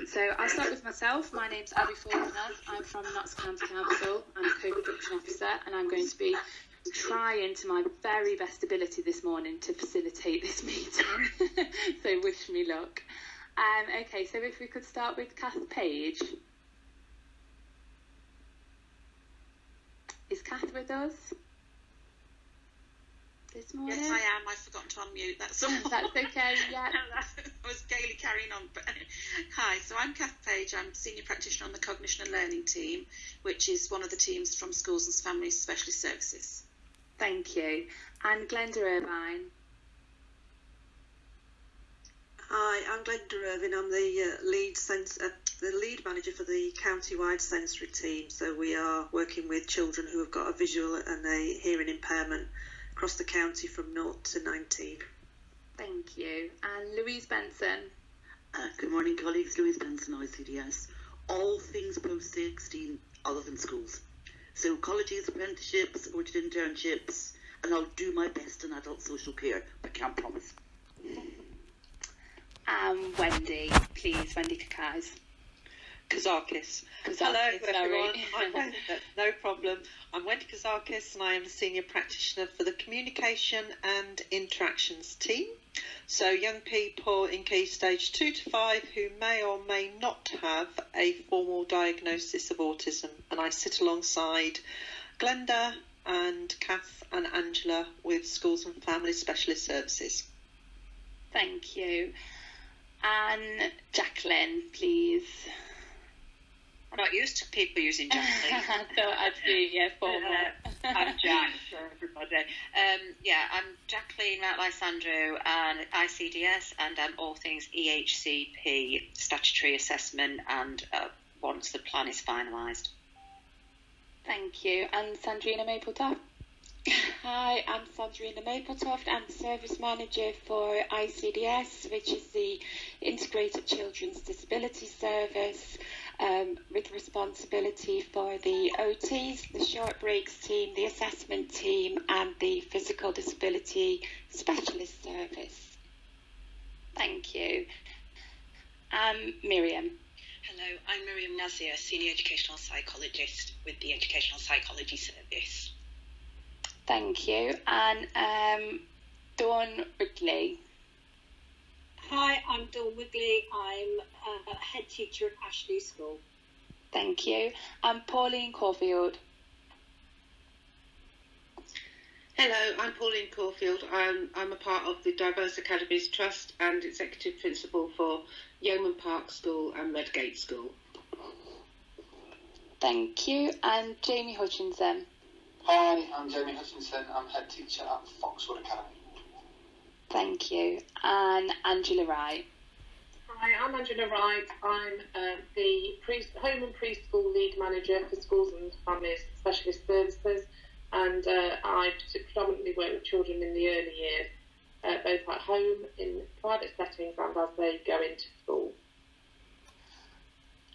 So I'll start with myself. My name's Abby Faulkner. I'm from Notts County Council. I'm a co-production officer, and I'm going to be trying to my very best ability this morning to facilitate this meeting. So wish me luck. Okay, so if we could start with Kath Page. Is Kath with us this morning? Yes, I am. I've forgotten to unmute. That's all. That's okay, yeah. I was gaily carrying on. But hi, so I'm Kath Page. I'm Senior Practitioner on the Cognition and Learning team, which is one of the teams from Schools and Families Specialist Services. Thank you. And Glenda Irvine. Hi, I'm Glenda Irvine. I'm the lead manager for the county-wide sensory team. So we are working with children who have got a visual and a hearing impairment across the county from 0 to 19. Thank you. And Louise Benson. Good morning, colleagues. Louise Benson, ICDS. All things post-16 other than schools. So colleges, apprenticeships, supported internships, and I'll do my best in adult social care, but can't promise. Wendy, please, Wendy Kazakis. Hello everyone. No problem. I'm Wendy Kazakis and I am a Senior Practitioner for the Communication and Interactions team. So young people in key stage 2 to 5 who may or may not have a formal diagnosis of autism. And I sit alongside Glenda and Kath and Angela with Schools and Family Specialist Services. Thank you. And Jacqueline, please. I'm not used to people using Jacqueline. I thought I'd do, yeah, formal. I'm Jack for everybody. I'm Jacqueline Ratlice-Andrew and ICDS, and I'm all things EHCP, statutory assessment, and once the plan is finalised. Thank you. And Sandrina Mapletoft? Hi, I'm Sandrina Mapletoft. I'm the Service Manager for ICDS, which is the Integrated Children's Disability Service, with responsibility for the OTs, the short breaks team, the assessment team, and the Physical Disability Specialist Service. Thank you. Miriam. Hello, I'm Miriam Nazir, Senior Educational Psychologist with the Educational Psychology Service. Thank you. And Dawn Wrigley. Hi, I'm Dawn Wigley. I'm a head teacher at Ashley School. Thank you. And Pauline Caulfield. Hello, I'm Pauline Caulfield. I'm a part of the Diverse Academies Trust and Executive Principal for Yeoman Park School and Redgate School. Thank you. And Jamie Hutchinson. Hi, I'm Jamie Hutchinson. I'm head teacher at Foxwood Academy. Thank you. And Angela Wright. Hi, I'm Angela Wright. I'm the Home and Preschool Lead Manager for Schools and Families Specialist Services, and I predominantly work with children in the early years, both at home, in private settings, and as they go into school.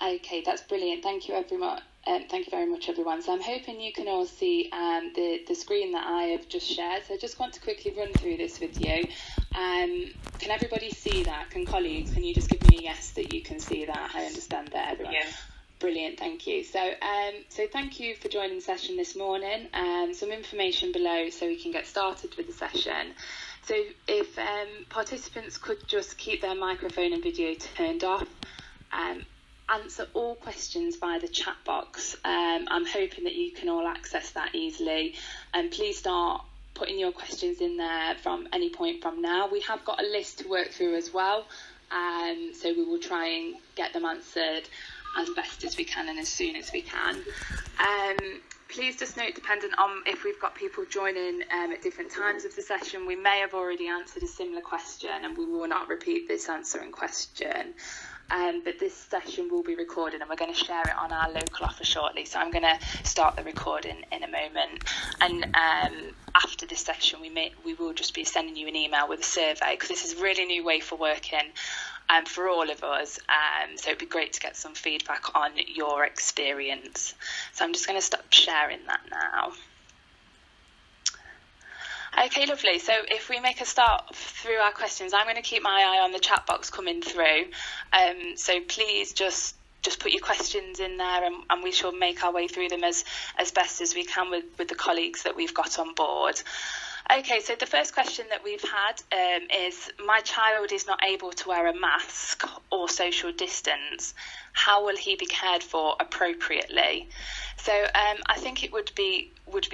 Okay, that's brilliant. Thank you, everyone. Thank you very much, everyone. So I'm hoping you can all see the screen that I have just shared. So I just want to quickly run through this with you. Can everybody see that? Can colleagues, can you just give me a yes that you can see that? I understand that, everyone. Yeah. Brilliant, thank you. So thank you for joining the session this morning. Some information below so we can get started with the session. So if participants could just keep their microphone and video turned off, answer all questions via the chat box. I'm hoping that you can all access that easily, and please start putting your questions in there from any point from now. We have got a list to work through as well, so we will try and get them answered as best as we can and as soon as we can. Please just note, dependent on if we've got people joining at different times of the session, we may have already answered a similar question and we will not repeat this answering question. But this session will be recorded and we're going to share it on our local offer shortly. So I'm going to start the recording in a moment. And after this session, we will just be sending you an email with a survey, because this is a really new way for working for all of us. So it'd be great to get some feedback on your experience. So I'm just going to stop sharing that now. Okay, lovely. So if we make a start through our questions, I'm going to keep my eye on the chat box coming through. So please just put your questions in there, and we shall make our way through them as best as we can with the colleagues that we've got on board. Okay, so the first question that we've had is, my child is not able to wear a mask or social distance. How will he be cared for appropriately? So I think it would be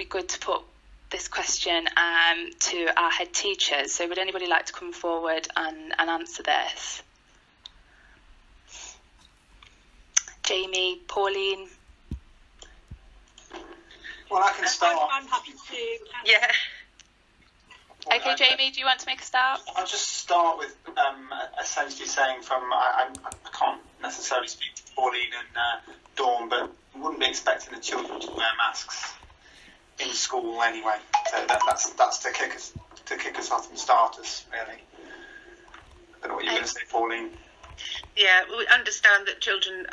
good to put this question to our head teachers. So would anybody like to come forward and answer this? Jamie, Pauline? Well, I can start. I'm happy to. Yeah. Okay, Jamie, do you want to make a start? I'll just start with essentially saying I can't necessarily speak to Pauline and Dawn, but you wouldn't be expecting the children to wear masks in school anyway. So that's to kick us off and start us, really. I don't know what you're going to say, Pauline. Yeah, we understand that children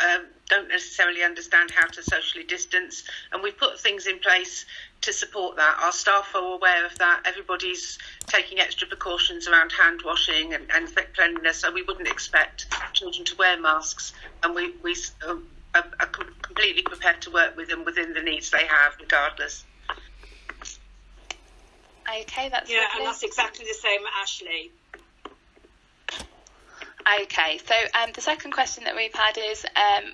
don't necessarily understand how to socially distance, and we put things in place to support that. Our staff are aware of that. Everybody's taking extra precautions around hand washing and cleanliness, so we wouldn't expect children to wear masks, and we are completely prepared to work with them within the needs they have, regardless. Okay, that's yeah, lovely. and that's exactly the same, Ashley. Okay, so the second question that we've had is,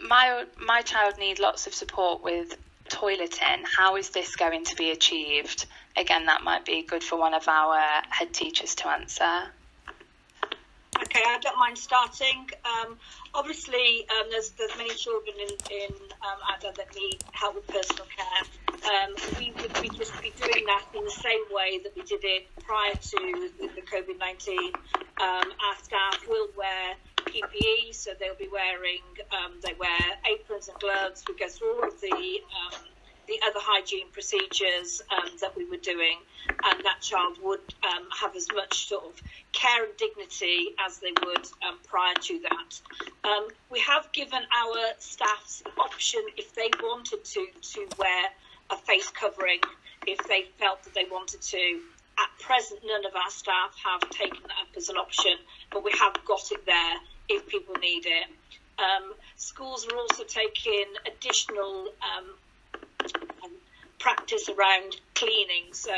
my child needs lots of support with toileting. How is this going to be achieved? Again, that might be good for one of our head teachers to answer. Okay, I don't mind starting. Obviously, there's many children in Ada that need help with personal care. We would just be doing that in the same way that we did it prior to the COVID-19. Our staff will wear PPE, so they'll be wearing, they wear aprons and gloves. We go through all of the other hygiene procedures that we were doing, and that child would have as much sort of care and dignity as they would prior to that. We have given our staff the option, if they wanted to wear a face covering, if they felt that they wanted to. At present, none of our staff have taken that up as an option, but we have got it there if people need it. Schools are also taking additional practice around cleaning. So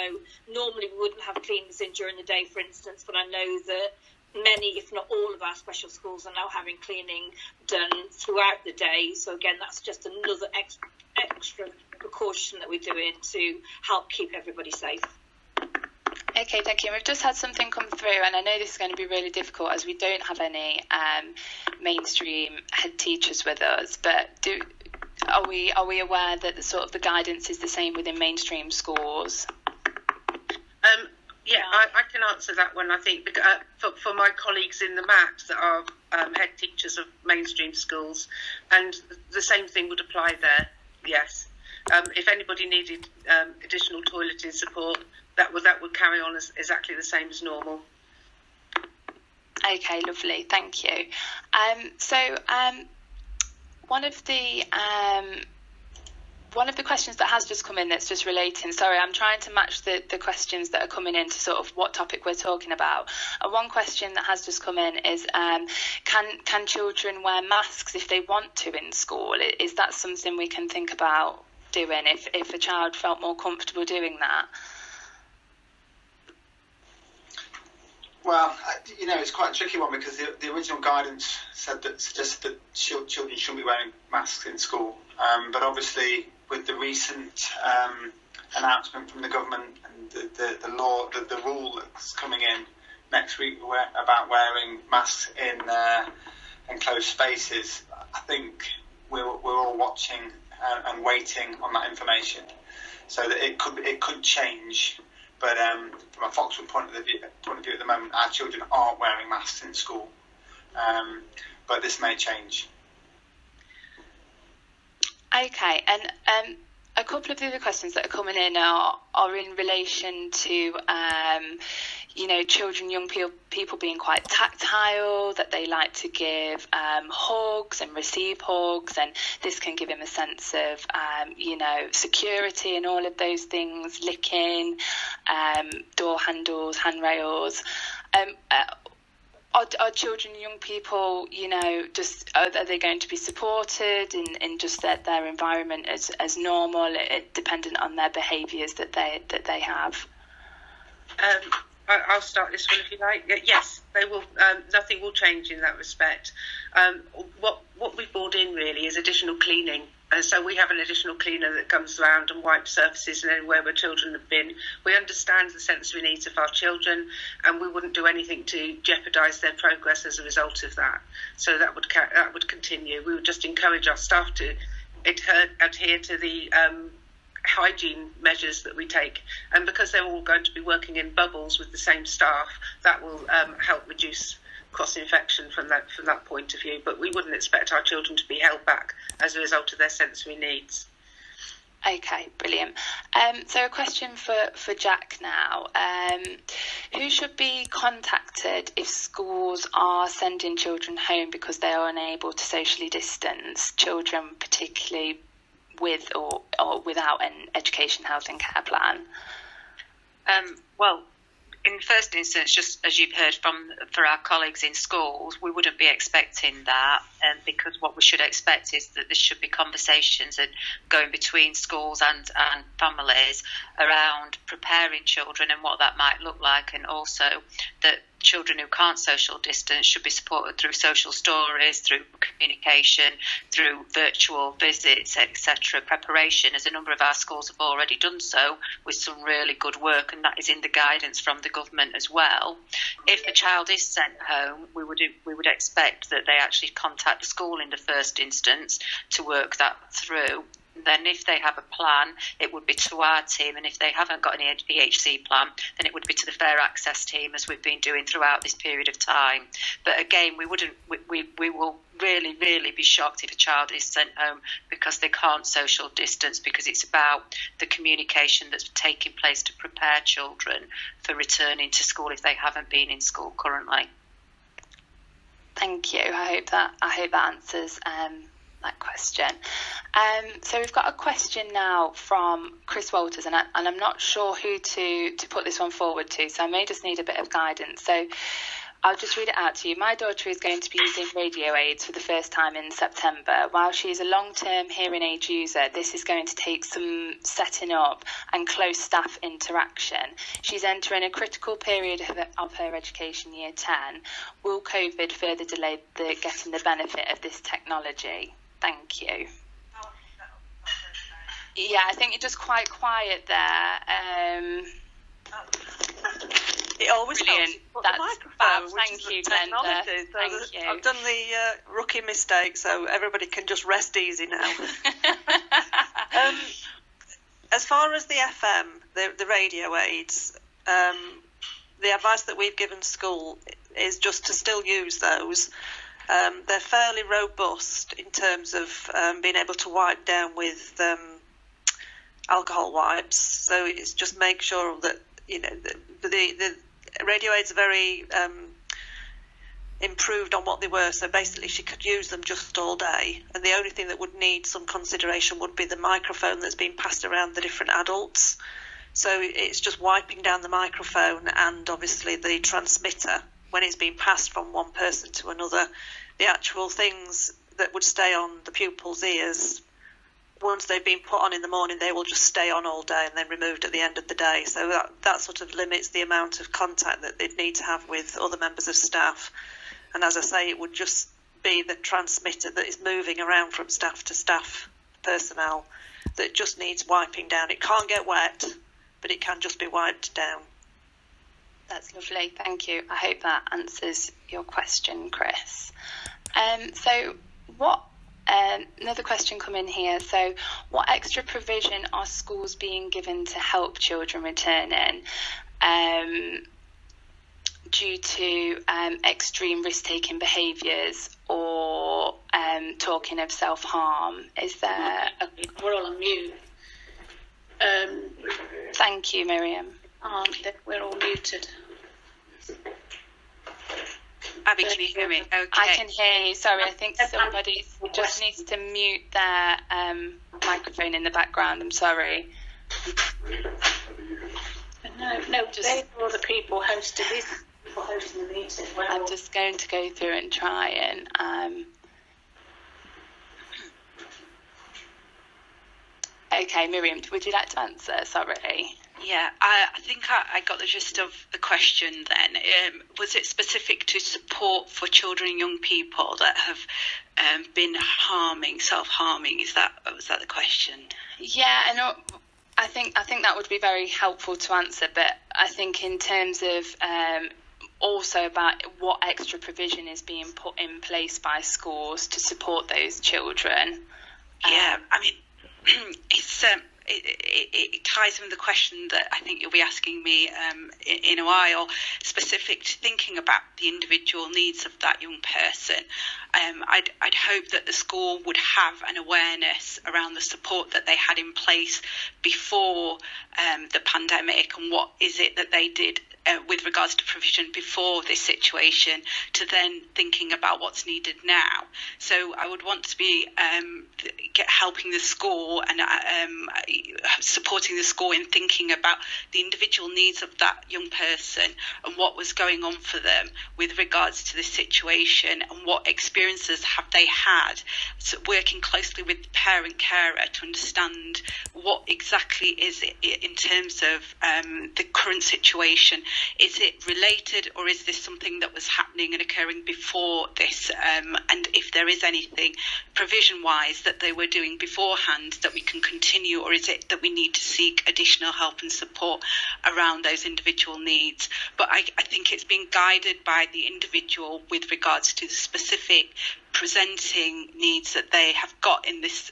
normally we wouldn't have cleaners in during the day, for instance, but I know that many, if not all, of our special schools are now having cleaning done throughout the day. So again, that's just another extra precaution that we're doing to help keep everybody safe. Okay, thank you. We've just had something come through, and I know this is going to be really difficult as we don't have any mainstream head teachers with us. But are we aware that the guidance is the same within mainstream schools? Yeah, I can answer that one. I think for my colleagues in the MAT that are head teachers of mainstream schools, and the same thing would apply there. Yes, if anybody needed additional toileting support, that would carry on as exactly the same as normal. Okay, lovely, thank you. One of the questions that has just come in that's just relating, sorry, I'm trying to match the questions that are coming in to sort of what topic we're talking about. One question that has just come in is, can children wear masks if they want to in school? Is that something we can think about doing if a child felt more comfortable doing that? Well, it's quite a tricky one because the original guidance suggested that children shouldn't be wearing masks in school. But obviously, with the recent announcement from the government and the law, the rule that's coming in next week about wearing masks in enclosed spaces, I think we're all watching and waiting on that information, so that it could change. But from a Foxwood point of view at the moment, our children aren't wearing masks in school. But this may change. Okay, and a couple of the other questions that are coming in are in relation to, children, young people being quite tactile, that they like to give hugs and receive hugs, and this can give him a sense of, security and all of those things, licking, door handles, handrails. Are children and young people, are they going to be supported in just their environment as normal, dependent on their behaviours that they have? I'll start this one if you like. Yes, they will. Nothing will change in that respect. What we've brought in really is additional cleaning. And so we have an additional cleaner that comes around and wipes surfaces and anywhere where children have been. We understand the sensory needs of our children, and we wouldn't do anything to jeopardise their progress as a result of that. So that would continue. We would just encourage our staff to adhere to the hygiene measures that we take, and because they're all going to be working in bubbles with the same staff, that will help reduce cross-infection from that point of view. But we wouldn't expect our children to be held back as a result of their sensory needs. Okay, brilliant. So a question for Jack now. Who should be contacted if schools are sending children home because they are unable to socially distance, children particularly with or without an education, health and care plan? Well, in the first instance, just as you've heard for our colleagues in schools, we wouldn't be expecting that, because what we should expect is that there should be conversations and going between schools and families around preparing children and what that might look like, and also that children who can't social distance should be supported through social stories, through communication, through virtual visits, etc. Preparation, as a number of our schools have already done so with some really good work, and that is in the guidance from the government as well. If a child is sent home, we would expect that they actually contact the school in the first instance to work that through. Then if they have a plan, it would be to our team, and if they haven't got an EHC plan, then it would be to the Fair Access team, as we've been doing throughout this period of time. But again, we will really, really be shocked if a child is sent home because they can't social distance, because it's about the communication that's taking place to prepare children for returning to school if they haven't been in school currently. Thank you. I hope that answers that question. So we've got a question now from Chris Walters, and I'm not sure who to put this one forward to, so I may just need a bit of guidance. So I'll just read it out to you. My daughter is going to be using radio aids for the first time in September. While she is a long-term hearing aid user, this is going to take some setting up and close staff interaction. She's entering a critical period of her education, year 10. Will COVID further delay getting the benefit of this technology? Thank you. Yeah, I think you're just quite quiet there. It always helps you put the microphone, thank you, Glenda. Thank you. I've done the rookie mistake, so everybody can just rest easy now. As far as the FM, the radio aids, the advice that we've given school is just to still use those. They're fairly robust in terms of being able to wipe down with alcohol wipes. So it's just make sure that the radio aids are very improved on what they were. So basically, she could use them just all day, and the only thing that would need some consideration would be the microphone that's being passed around the different adults. So it's just wiping down the microphone and obviously the transmitter when it's being passed from one person to another. The actual things that would stay on the pupils' ears, once they've been put on in the morning, they will just stay on all day and then removed at the end of the day. So that sort of limits the amount of contact that they'd need to have with other members of staff. And as I say, it would just be the transmitter that is moving around from staff to staff personnel that just needs wiping down. It can't get wet, but it can just be wiped down. That's lovely, thank you. I hope that answers your question, Chris. So what, another question come in here. So what extra provision are schools being given to help children returning due to extreme risk-taking behaviours or talking of self-harm? Is there We're all on mute. Thank you, Miriam. We're all muted. Abby, can you hear me? Okay. I can hear you. Sorry, I think somebody just needs to mute their microphone in the background. I'm sorry. No, just they are the people hosting this. People hosting the meeting. I'm just going to go through and try and. Okay, Miriam, would you like to answer? Sorry. Yeah, I think I got the gist of the question then. Was it specific to support for children and young people that have been self-harming? Was that the question? Yeah, and I think that would be very helpful to answer, but I think in terms of also about what extra provision is being put in place by schools to support those children. Yeah, I mean, it ties in with the question that I think you'll be asking me in a while, specific to thinking about the individual needs of that young person. I'd hope that the school would have an awareness around the support that they had in place before the pandemic, and what is it that they did with regards to provision before this situation, to then thinking about what's needed now. So I would want to be helping the school and supporting the school in thinking about the individual needs of that young person and what was going on for them with regards to this situation, and what experiences have they had. So working closely with the parent carer to understand what exactly is it in terms of the current situation. Is it related, or is this something that was happening and occurring before this? And if there is anything provision-wise that they were doing beforehand that we can continue, or is it that we need to seek additional help and support around those individual needs? But I think it's being guided by the individual with regards to the specific presenting needs that they have got in this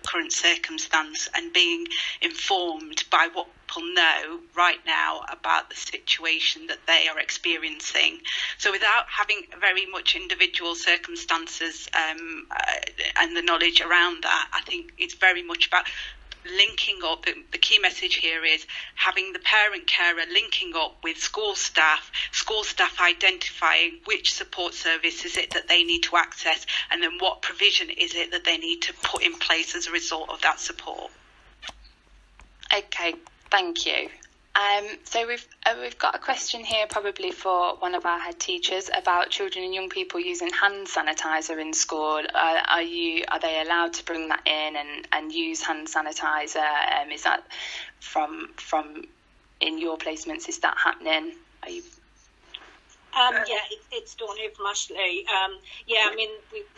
current circumstance, and being informed by what people know right now about the situation that they are experiencing. So without having very much individual circumstances and the knowledge around that, I think it's very much about linking up. The key message here is having the parent carer linking up with school staff identifying which support service is it that they need to access, and then what provision is it that they need to put in place as a result of that support. Okay, thank you. So we've got a question here, probably for one of our head teachers, about children and young people using hand sanitizer in school. Are they allowed to bring that in and use hand sanitizer? Is that from in your placements? Is that happening? Are you? It's Dawn here from Ashley. I mean,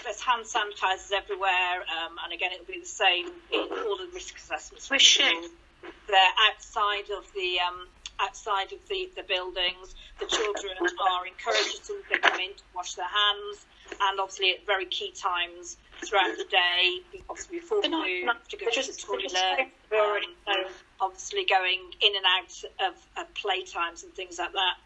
there's hand sanitizers everywhere, and again, it'll be the same in all the risk assessments. They're outside of the buildings. The children are encouraged as they come in to wash their hands, and obviously at very key times throughout the day, obviously before food, to go to the toilet, obviously going in and out of playtimes and things like that.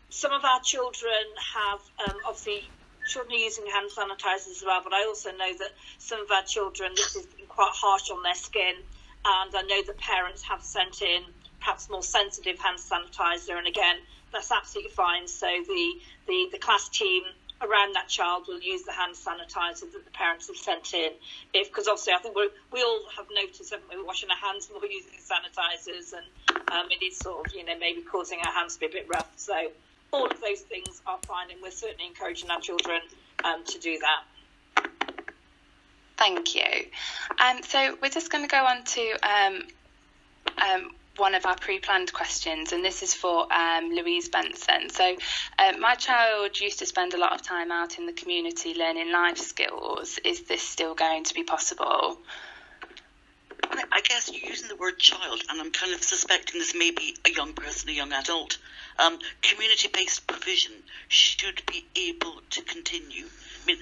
Some of our children have obviously children are using hand sanitizers as well, but I also know that some of our children, this has been quite harsh on their skin. And I know that parents have sent in perhaps more sensitive hand sanitizer, and again, that's absolutely fine. So the class team around that child will use the hand sanitizer that the parents have sent in. Because obviously, I think we all have noticed, haven't we, we're washing our hands and we're using sanitizers, and it is sort of maybe causing our hands to be a bit rough. So all of those things are fine, and we're certainly encouraging our children to do that. Thank you. So we're just going to go on to one of our pre-planned questions, and this is for Louise Benson. So my child used to spend a lot of time out in the community learning life skills. Is this still going to be possible? I guess you're using the word child, and I'm kind of suspecting this may be a young person, a young adult. Community-based provision should be able to continue. I mean,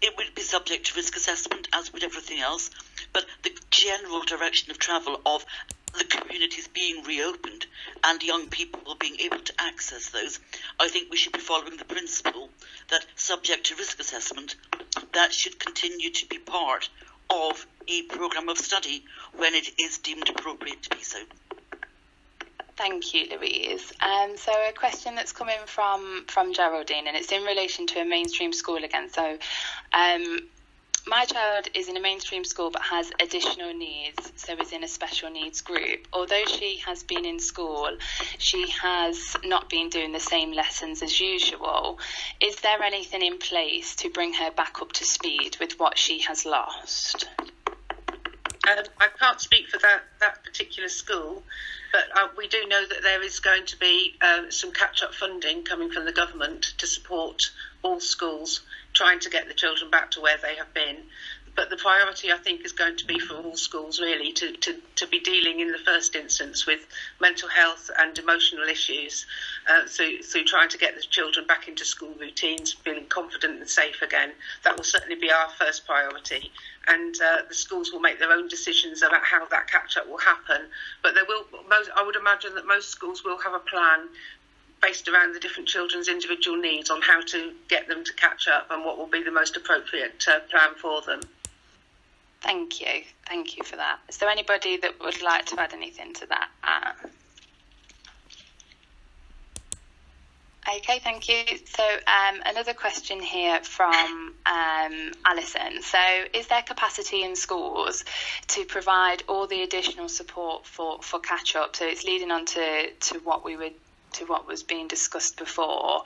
it would be subject to risk assessment, as would everything else, but the general direction of travel of the communities being reopened and young people being able to access those, I think we should be following the principle that, subject to risk assessment, that should continue to be part of a programme of study when it is deemed appropriate to be so. Thank you, Louise. So a question that's coming from Geraldine, and it's in relation to a mainstream school again. So my child is in a mainstream school but has additional needs, so is in a special needs group. Although she has been in school, she has not been doing the same lessons as usual. Is there anything in place to bring her back up to speed with what she has lost? I can't speak for that particular school, but we do know that there is going to be some catch-up funding coming from the government to support all schools trying to get the children back to where they have been. But the priority, I think, is going to be for all schools really to be dealing in the first instance with mental health and emotional issues. So trying to get the children back into school routines, feeling confident and safe again. That will certainly be our first priority. And the schools will make their own decisions about how that catch-up will happen. But I would imagine that most schools will have a plan based around the different children's individual needs on how to get them to catch up and what will be the most appropriate plan for them. Thank you for that. Is there anybody that would like to add anything to that? Okay, thank you. So another question here from Alison. So is there capacity in schools to provide all the additional support for catch-up? So it's leading on to what was being discussed before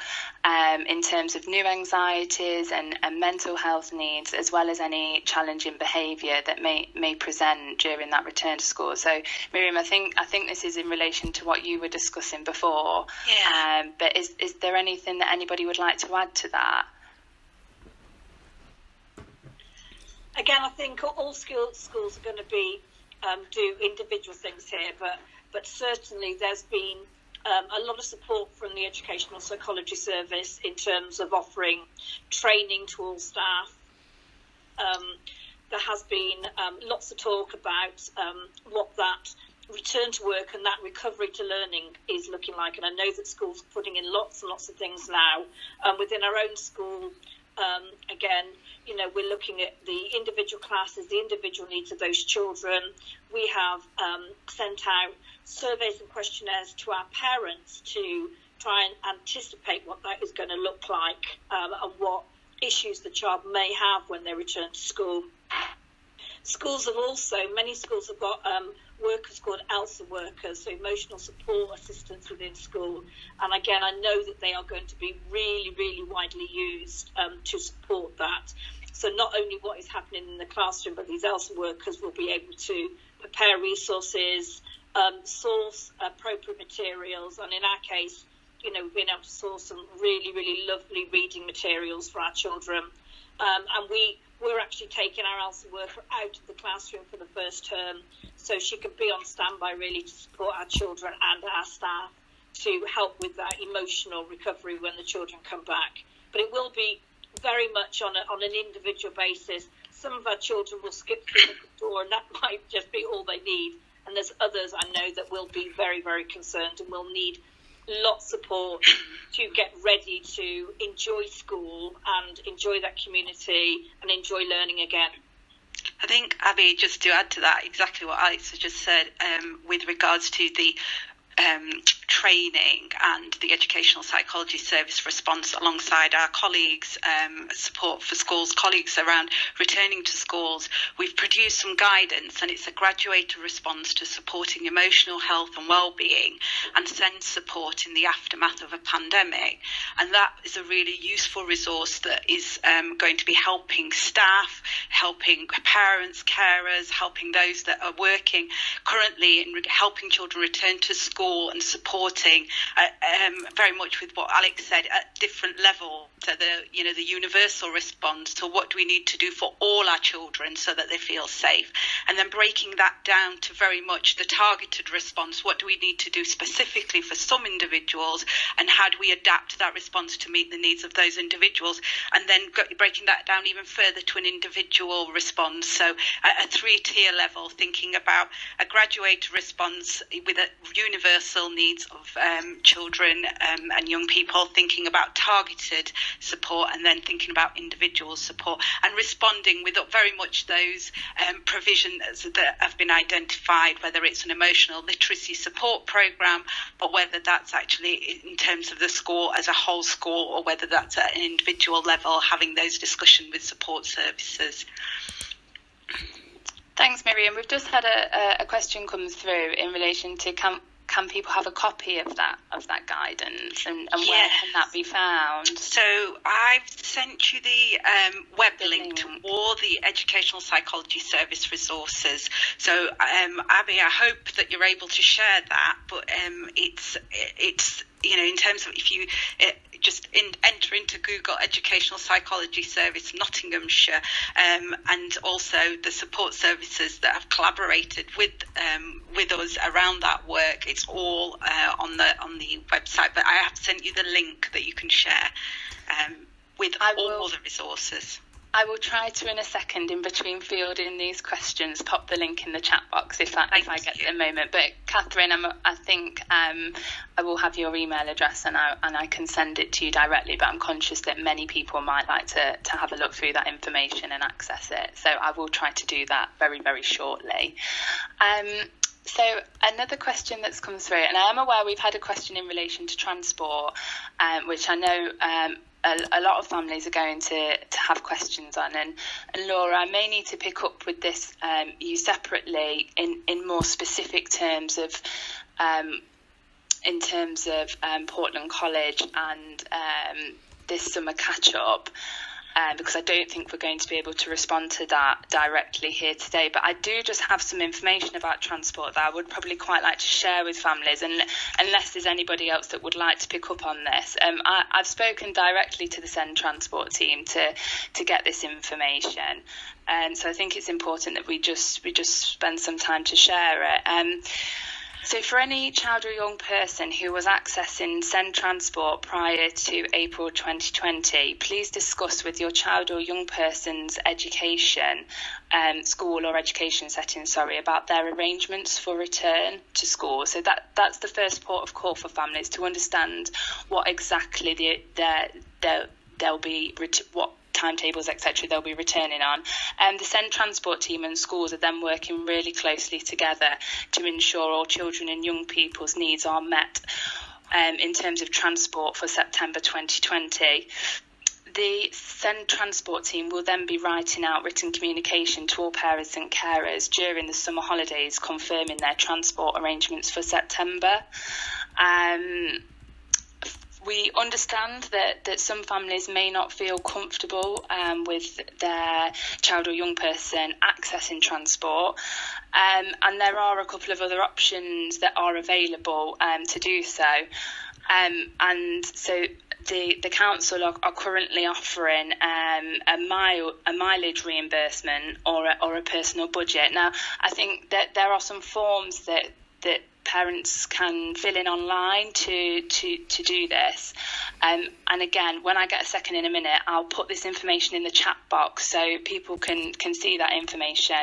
in terms of new anxieties and mental health needs, as well as any challenging behaviour that may present during that return to school. So Miriam, I think this is in relation to what you were discussing before. Yeah. But is there anything that anybody would like to add to that? Again, I think all schools are going to be do individual things here, but certainly there's been a lot of support from the Educational Psychology Service in terms of offering training to all staff. There has been lots of talk about what that return to work and that recovery to learning is looking like. And I know that schools are putting in lots and lots of things now. Within our own school, again, we're looking at the individual classes, the individual needs of those children. We have sent out surveys and questionnaires to our parents to try and anticipate what that is going to look like and what issues the child may have when they return to school. Many schools have got workers called ELSA workers, so emotional support assistants within school. And again, I know that they are going to be really, really widely used to support that. So not only what is happening in the classroom, but these ELSA workers will be able to prepare resources, source appropriate materials, and in our case, we've been able to source some really, really lovely reading materials for our children. And we're actually taking our ELSA worker out of the classroom for the first term, so she can be on standby really to support our children and our staff to help with that emotional recovery when the children come back. But it will be very much on an individual basis. Some of our children will skip through the door, and that might just be all they need. And there's others I know that will be very, very concerned and will need lots of support to get ready to enjoy school and enjoy that community and enjoy learning again. I think, Abby, just to add to that, exactly what Alex has just said, with regards to the training and the Educational Psychology Service response alongside our colleagues, support for schools, colleagues around returning to schools, we've produced some guidance, and it's a graduated response to supporting emotional health and well-being and SEND support in the aftermath of a pandemic. And that is a really useful resource that is going to be helping staff, helping parents, carers, helping those that are working currently in helping children return to school and supporting very much with what Alex said at different levels. So the universal response to what do we need to do for all our children so that they feel safe, and then breaking that down to very much the targeted response. What do we need to do specifically for some individuals, and how do we adapt that response to meet the needs of those individuals, and then breaking that down even further to an individual response. So a 3-tier level, thinking about a graduated response with a universal needs needs of children and young people, thinking about targeted support, and then thinking about individual support, and responding with very much those provisions that have been identified, whether it's an emotional literacy support programme, or whether that's actually in terms of the school as a whole school, or whether that's at an individual level, having those discussions with support services. Thanks, Miriam. We've just had a question come through in relation to can people have a copy of that guidance, and where can that be found? So I've sent you the web link to all the Educational Psychology Service resources. So Abby, I hope that you're able to share that, but it's in terms of if you just enter into Google Educational Psychology Service Nottinghamshire, and also the support services that have collaborated with us around that work. It's all on the website, but I have sent you the link that you can share with all the resources. I will try to, in a second, in between fielding these questions, pop the link in the chat box if I get the moment. But Catherine, I think I will have your email address, and I can send it to you directly. But I'm conscious that many people might like to have a look through that information and access it. So I will try to do that very, very shortly. So another question that's come through, and I am aware we've had a question in relation to transport, which I know a lot of families are going to have questions on, and Laura, I may need to pick up with this you separately in more specific terms of Portland College and this summer catch-up, because I don't think we're going to be able to respond to that directly here today. But I do just have some information about transport that I would probably quite like to share with families, and unless there's anybody else that would like to pick up on this. I've spoken directly to the Send Transport team to get this information, so I think it's important that we just spend some time to share it. So for any child or young person who was accessing Send Transport prior to April 2020, please discuss with your child or young person's education, school or education setting, about their arrangements for return to school. So that's the first port of call for families, to understand what exactly they'll be, what timetables, etc., they'll be returning on. The Send Transport team and schools are then working really closely together to ensure all children and young people's needs are met in terms of transport for September 2020. The Send Transport team will then be writing out written communication to all parents and carers during the summer holidays, confirming their transport arrangements for September. We understand that some families may not feel comfortable with their child or young person accessing transport, and there are a couple of other options that are available to do so. And so the council are currently offering a mileage reimbursement or a personal budget. Now, I think that there are some forms that parents can fill in online to do this, and again, when I get a second in a minute, I'll put this information in the chat box so people can see that information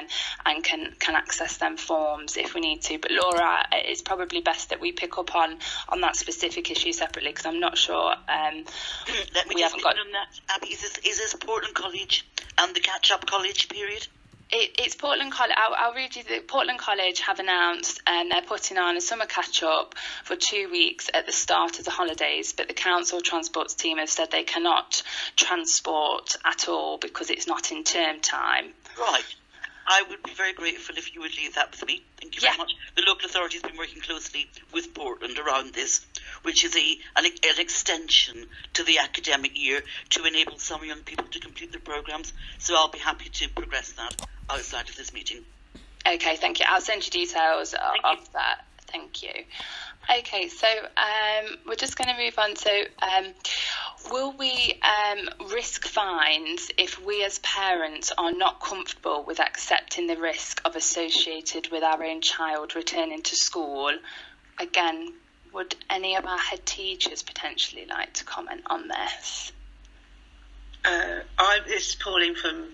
and can access them forms if we need to. But Laura, it's probably best that we pick up on that specific issue separately, because I'm not sure. Let me just comment on that, Abby. Is this Portland College and the catch-up college period? It's Portland College. I'll read you. The Portland College have announced they're putting on a summer catch-up for 2 weeks at the start of the holidays, but the council transports team have said they cannot transport at all because it's not in term time. Right. I would be very grateful if you would leave that with me. Thank you very much. The local authority has been working closely with Portland around this, which is an extension to the academic year to enable some young people to complete their programmes. So I'll be happy to progress that outside of this meeting. Okay, thank you. I'll send you details of that. Thank you. Okay, so we're just going to move on. So will we risk fines if we as parents are not comfortable with accepting the risk of associated with our own child returning to school? Again, would any of our head teachers potentially like to comment on this? This is Pauline from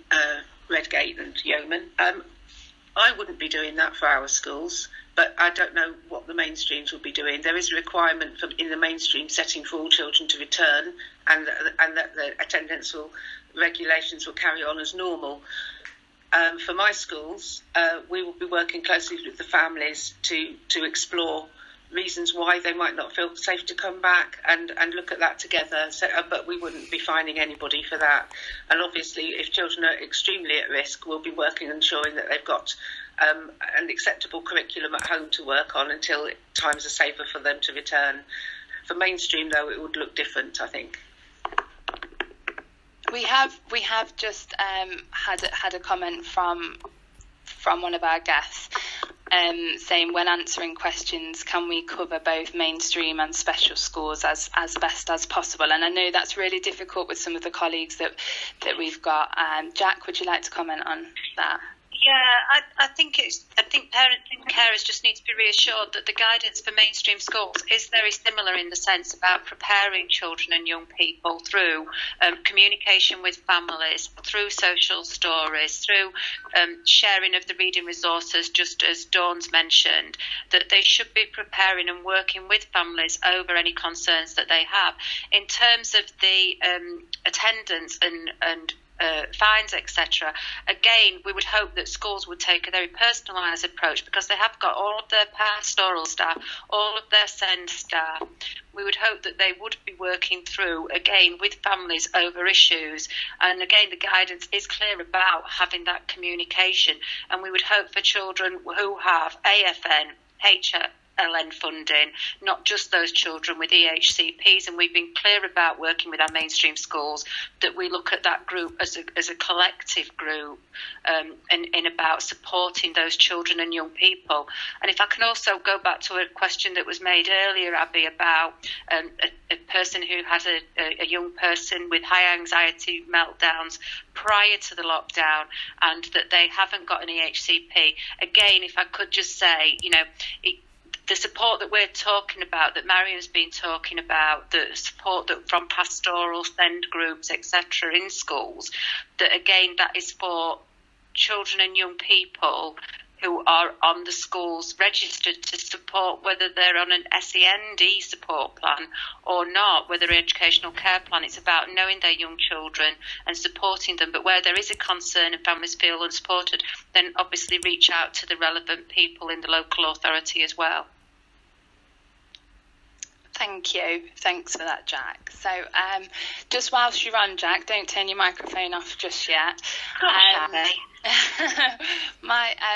Redgate and Yeoman. I wouldn't be doing that for our schools. but I don't know what the mainstreams will be doing. There is a requirement in the mainstream setting for all children to return, and that the attendance regulations will carry on as normal. For my schools, we will be working closely with the families to explore reasons why they might not feel safe to come back and look at that together. So, but we wouldn't be fining anybody for that. And obviously, if children are extremely at risk, we'll be working on ensuring that they've got an acceptable curriculum at home to work on until times are safer for them to return. For mainstream, though, it would look different, I think. We have just had a comment from one of our guests saying, when answering questions, can we cover both mainstream and special schools as best as possible? And I know that's really difficult with some of the colleagues that we've got. Jack, would you like to comment on that? Yeah, I think parents and carers just need to be reassured that the guidance for mainstream schools is very similar in the sense about preparing children and young people through communication with families, through social stories, through sharing of the reading resources, just as Dawn's mentioned, that they should be preparing and working with families over any concerns that they have. In terms of the attendance and fines, etc. Again, we would hope that schools would take a very personalised approach, because they have got all of their pastoral staff, all of their SEND staff. We would hope that they would be working through, again, with families over issues. And again, the guidance is clear about having that communication. And we would hope for children who have AFN, HLN funding, not just those children with EHCPs, and we've been clear about working with our mainstream schools that we look at that group as a collective group, and about supporting those children and young people. And if I can also go back to a question that was made earlier, Abby, about a person who had a young person with high anxiety meltdowns prior to the lockdown, and that they haven't got an EHCP. Again, if I could just say, the support that we're talking about, that Mariam's been talking about, the support that from pastoral SEND groups, etc., in schools, that again, that is for children and young people who are on the schools registered to support, whether they're on an SEND support plan or not, whether an educational care plan. It's about knowing their young children and supporting them. But where there is a concern and families feel unsupported, then obviously reach out to the relevant people in the local authority as well. Thank you. Thanks for that, Jack. So just whilst you're on, Jack, don't turn your microphone off just yet.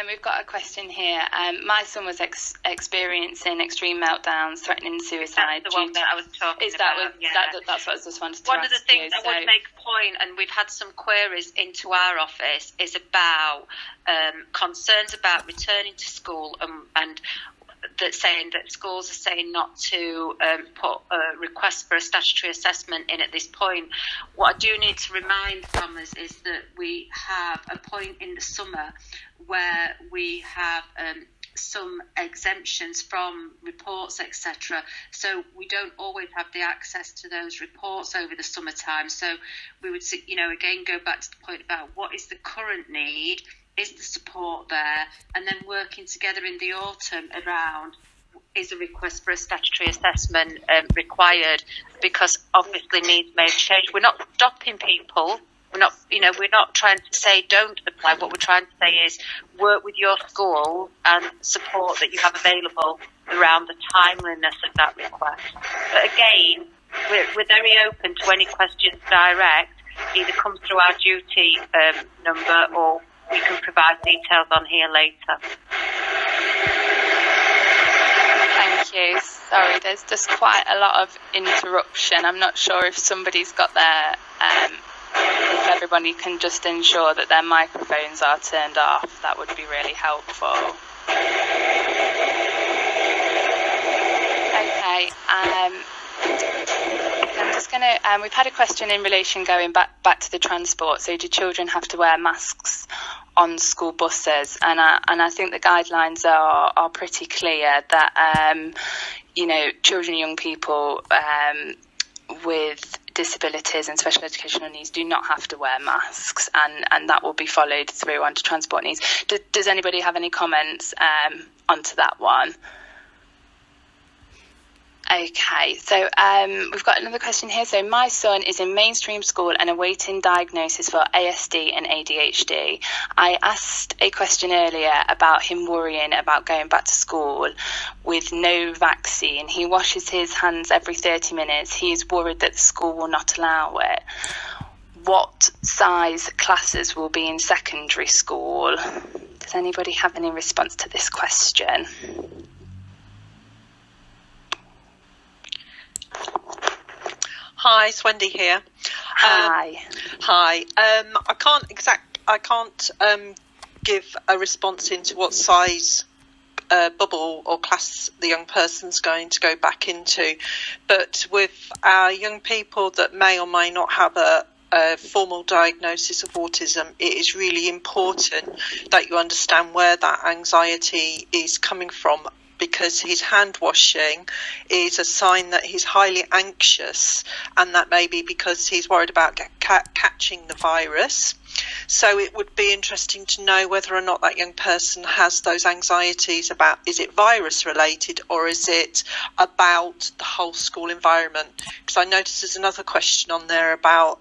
We've got a question here. My son was experiencing extreme meltdowns, threatening suicide. That's the one that I was talking about. That's what I just wanted to One ask of the things I would make a point, and we've had some queries into our office, is about concerns about returning to school and that saying that schools are saying not to put a request for a statutory assessment in at this point. What I do need to remind families is that we have a point in the summer where we have some exemptions from reports, etc. So we don't always have the access to those reports over the summertime. So we would, again, go back to the point about what is the current need, is the support there, and then working together in the autumn around, is a request for a statutory assessment required, because obviously needs may have changed. We're not stopping people. We're not trying to say don't apply. What we're trying to say is work with your school and support that you have available around the timeliness of that request. But again, we're very open to any questions direct. Either come through our duty number, or we can provide details on here later. Thank you. Sorry, there's just quite a lot of interruption. I'm not sure if somebody's got their... if everybody can just ensure that their microphones are turned off, that would be really helpful. Okay. I'm just going to... we've had a question in relation going back to the transport. So do children have to wear masks on school buses? And I think the guidelines are pretty clear that, children and young people with disabilities and special educational needs do not have to wear masks, and that will be followed through onto transport needs. Does anybody have any comments onto that one? Okay, so we've got another question here. So my son is in mainstream school and awaiting diagnosis for ASD and ADHD. I asked a question earlier about him worrying about going back to school with no vaccine. He washes his hands every 30 minutes. He is worried that the school will not allow it. What size classes will be in secondary school? Does anybody have any response to this question? Hi, it's Wendy here. Hi. Hi. I can't give a response into what size bubble or class the young person's going to go back into, but with our young people that may or may not have a formal diagnosis of autism, it is really important that you understand where that anxiety is coming from, because his hand washing is a sign that he's highly anxious, and that may be because he's worried about catching the virus. So it would be interesting to know whether or not that young person has those anxieties about, is it virus related or is it about the whole school environment? Because I noticed there's another question on there about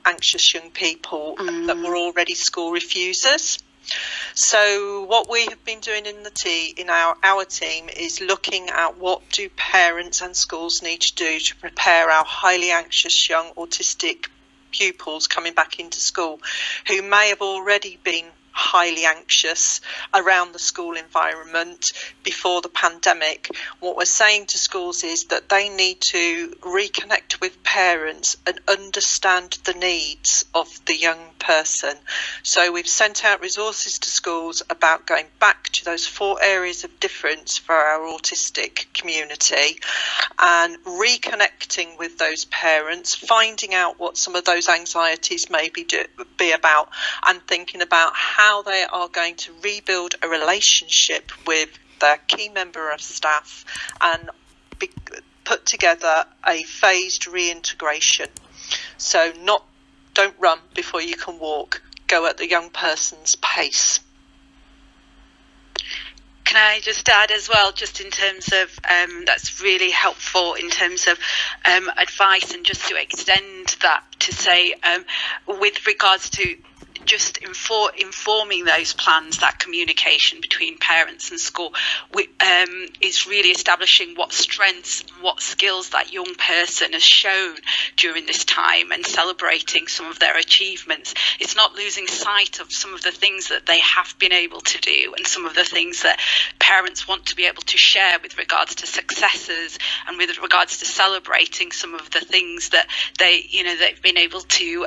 anxious young people that were already school refusers. So what we have been doing in our team is looking at what do parents and schools need to do to prepare our highly anxious young autistic pupils coming back into school, who may have already been highly anxious around the school environment before the pandemic. What we're saying to schools is that they need to reconnect with parents and understand the needs of the young person. So we've sent out resources to schools about going back to those 4 areas of difference for our autistic community and reconnecting with those parents, finding out what some of those anxieties may be about, and thinking about how they are going to rebuild a relationship with their key member of staff and put together a phased reintegration. So don't run before you can walk. Go at the young person's pace. Can I just add as well, just in terms of that's really helpful in terms of advice, and just to extend that to say with regards to just informing those plans, that communication between parents and school is really establishing what strengths, what skills that young person has shown during this time and celebrating some of their achievements. It's not losing sight of some of the things that they have been able to do and some of the things that parents want to be able to share with regards to successes and with regards to celebrating some of the things that they've been able to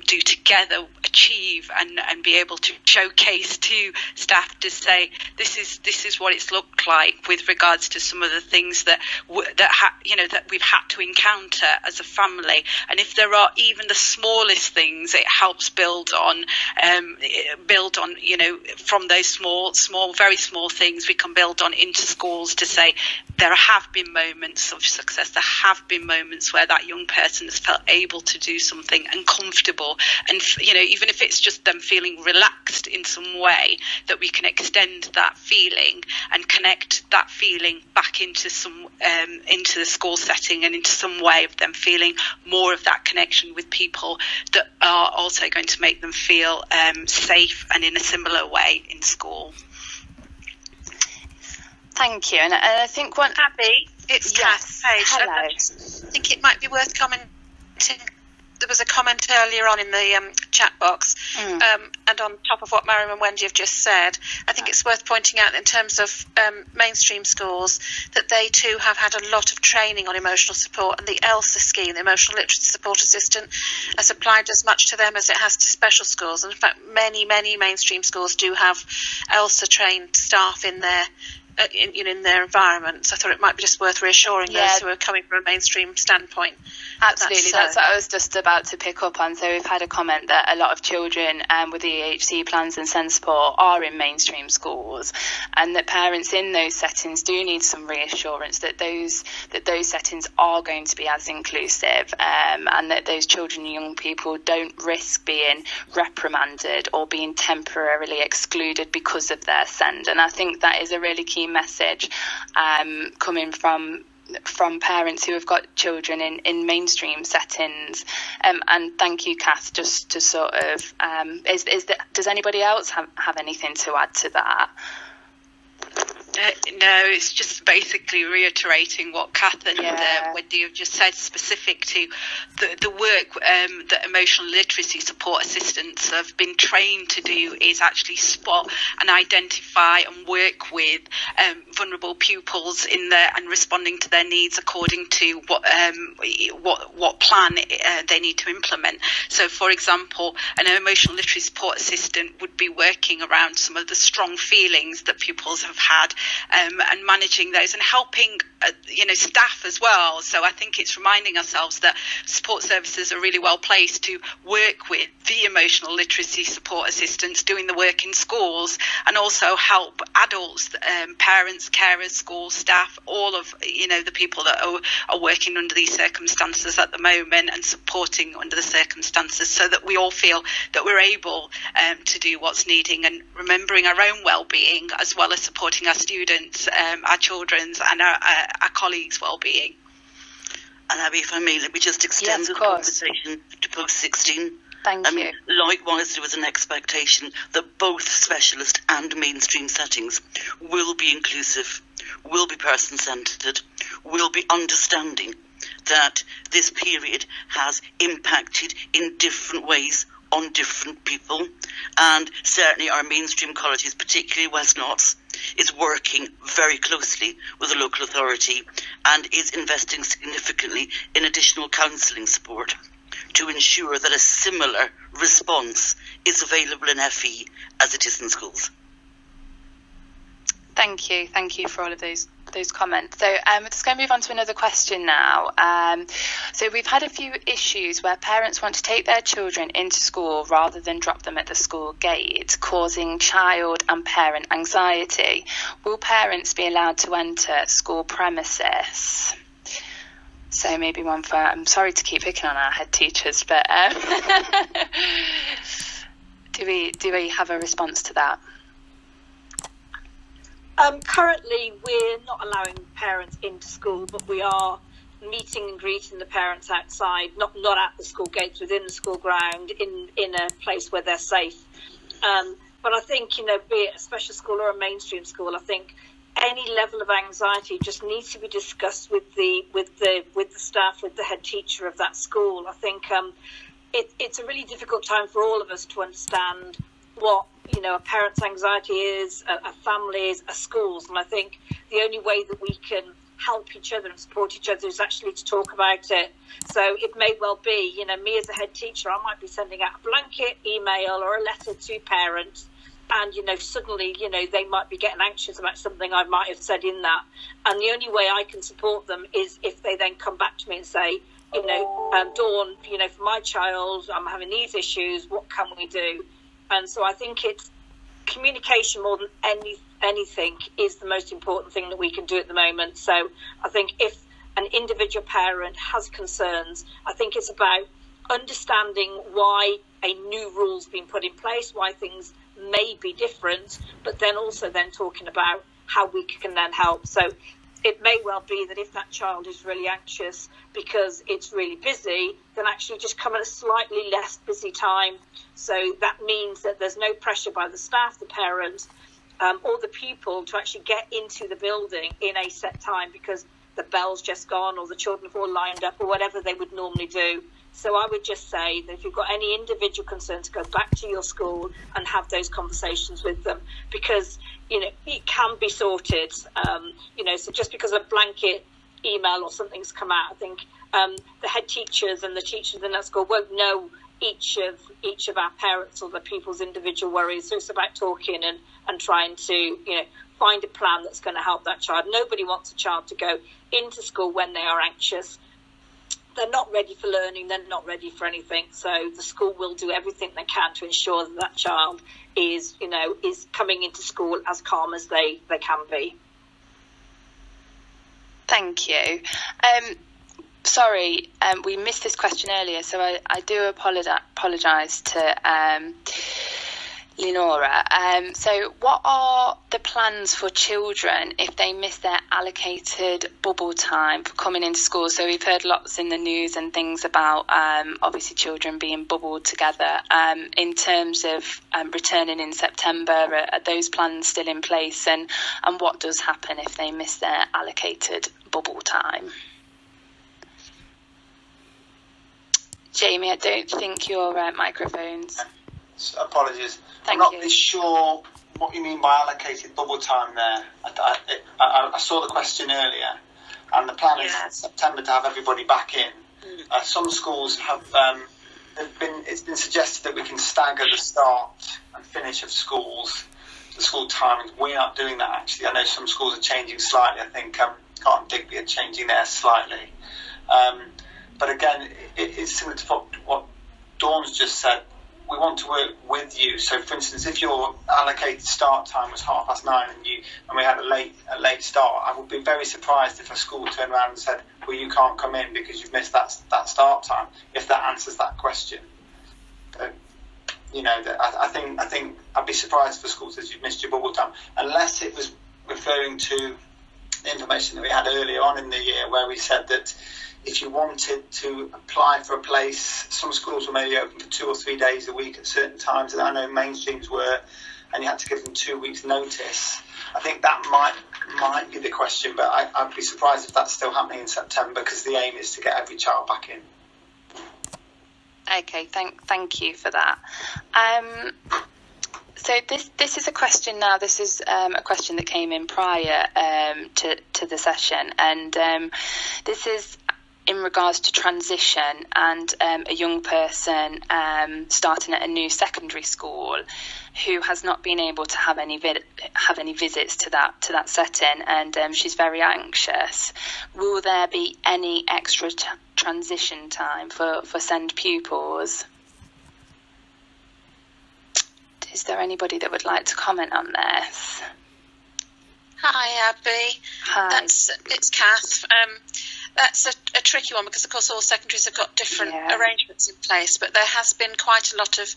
do together, achieve, and be able to showcase to staff to say this is what it's looked like with regards to some of the things that we've had to encounter as a family. And if there are even the smallest things, it helps build on from those small very small things we can build on into schools to say there have been moments of success, there have been moments where that young person has felt able to do something and comfortable, and even if it's just them feeling relaxed in some way, that we can extend that feeling and connect that feeling back into the school setting and into some way of them feeling more of that connection with people that are also going to make them feel safe and in a similar way in school. Thank you. And I think one... Abby, it's Kath Page. Hello. I think it might be worth commenting. There was a comment earlier on in the chat box, and on top of what Mariam and Wendy have just said, I think it's worth pointing out in terms of mainstream schools that they too have had a lot of training on emotional support, and the ELSA scheme, the Emotional Literacy Support Assistant, has applied as much to them as it has to special schools. And in fact, many mainstream schools do have ELSA trained staff in their in their environment. So I thought it might be just worth reassuring those who are coming from a mainstream standpoint. Absolutely, that's what I was just about to pick up on. So we've had a comment that a lot of children with EHC plans and SEND support are in mainstream schools, and that parents in those settings do need some reassurance that those settings are going to be as inclusive, and that those children and young people don't risk being reprimanded or being temporarily excluded because of their SEND. And I think that is a really key message coming from parents who have got children in mainstream settings. And thank you, Kath, just to sort of does anybody else have anything to add to that? No, it's just basically reiterating what Kath and Wendy have just said, specific to the work that emotional literacy support assistants have been trained to do is actually spot and identify and work with vulnerable pupils in there and responding to their needs according to what plan they need to implement. So, for example, an emotional literacy support assistant would be working around some of the strong feelings that pupils have had, and managing those and helping staff as well. So I think it's reminding ourselves that support services are really well placed to work with the emotional literacy support assistants doing the work in schools, and also help adults, parents, carers, school staff, all of the people that are working under these circumstances at the moment and supporting under the circumstances, so that we all feel that we're able to do what's needing, and remembering our own well-being as well as supporting our students, our children's and our colleagues' well-being. And Abby, if I may, let me just extend the conversation to post-16. Thank you. Likewise, there was an expectation that both specialist and mainstream settings will be inclusive, will be person-centred, will be understanding that this period has impacted in different ways on different people, and certainly our mainstream colleges, particularly West Notts, is working very closely with the local authority and is investing significantly in additional counselling support to ensure that a similar response is available in FE as it is in schools. Thank you for all of those comments. So we're just going to move on to another question now. So we've had a few issues where parents want to take their children into school rather than drop them at the school gate, causing child and parent anxiety. Will parents be allowed to enter school premises? So maybe one for, I'm sorry to keep picking on our head teachers, but do we have a response to that? Currently, we're not allowing parents into school, but we are meeting and greeting the parents outside, not at the school gates, within the school ground, in a place where they're safe. But I think, be it a special school or a mainstream school, I think any level of anxiety just needs to be discussed with the staff, with the head teacher of that school. I think it's a really difficult time for all of us to understand what a parent's anxiety is, a family's, a school's, and I think the only way that we can help each other and support each other is actually to talk about it. So it may well be, me as a head teacher, I might be sending out a blanket email or a letter to parents, and suddenly they might be getting anxious about something I might have said in that, and the only way I can support them is if they then come back to me and say, Dawn, for my child, I'm having these issues, what can we do? And so I think it's communication more than anything is the most important thing that we can do at the moment. So I think if an individual parent has concerns, I think it's about understanding why a new rule's been put in place, why things may be different, but then also then talking about how we can then help. So it may well be that if that child is really anxious because it's really busy, then actually just come at a slightly less busy time. So that means that there's no pressure by the staff, the parents, or the pupil to actually get into the building in a set time because the bell's just gone or the children have all lined up or whatever they would normally do. So I would just say that if you've got any individual concerns, go back to your school and have those conversations with them, because it can be sorted. So just because a blanket email or something's come out, I think the head teachers and the teachers in that school won't know each of our parents or the pupils' individual worries. So it's about talking and trying to find a plan that's going to help that child. Nobody wants a child to go into school when they are anxious. They're not ready for learning, they're not ready for anything. So the school will do everything they can to ensure that that child is coming into school as calm as they can be. Thank you. Sorry, we missed this question earlier, so I do apologise to Leonora. So what are the plans for children if they miss their allocated bubble time for coming into school? So we've heard lots in the news and things about obviously children being bubbled together. In terms of returning in September, are those plans still in place? And what does happen if they miss their allocated bubble time? Jamie, I don't think your microphone's... Apologies. Thank I'm not you. really sure what you mean by allocated bubble time there. I saw the question earlier, and the plan is September to have everybody back in. Some schools have it's been suggested that we can stagger the start and finish of schools, the school timings. We're not doing that actually. I know some schools are changing slightly. I think Carlton Digby are changing theirs slightly. But again, it's similar to what Dawn's just said. We want to work with you. So, for instance, if your allocated start time was 9:30 and we had a late start, I would be very surprised if a school turned around and said, "Well, you can't come in because you've missed that start time." If that answers that question, I think I'd be surprised if a school says you've missed your bubble time, unless it was referring to the information that we had earlier on in the year, where we said that if you wanted to apply for a place, some schools were maybe open for 2 or 3 days a week at certain times, and I know mainstreams were, and you had to give them 2 weeks' notice. I think that might be the question, but I'd be surprised if that's still happening in September, because the aim is to get every child back in. Okay, thank you for that. So this is a question now. This is a question that came in prior to the session, and this is in regards to transition and a young person starting at a new secondary school who has not been able to have any visits to that setting, and she's very anxious. Will there be any extra transition time for SEND pupils? Is there anybody that would like to comment on this? Hi, Abby. Hi. It's Kath. That's a tricky one, because of course all secondaries have got different arrangements in place, but there has been quite a lot of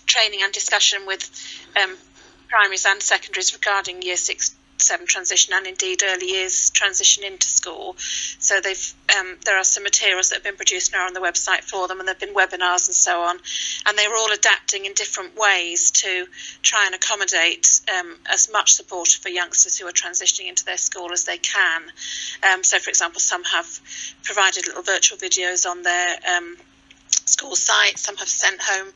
training and discussion with primaries and secondaries regarding year 6, 7 transition, and indeed early years transition into school. So there are some materials that have been produced now on the website for them, and there have been webinars and so on, and they were all adapting in different ways to try and accommodate as much support for youngsters who are transitioning into their school as they can. So for example, some have provided little virtual videos on their school site, some have sent home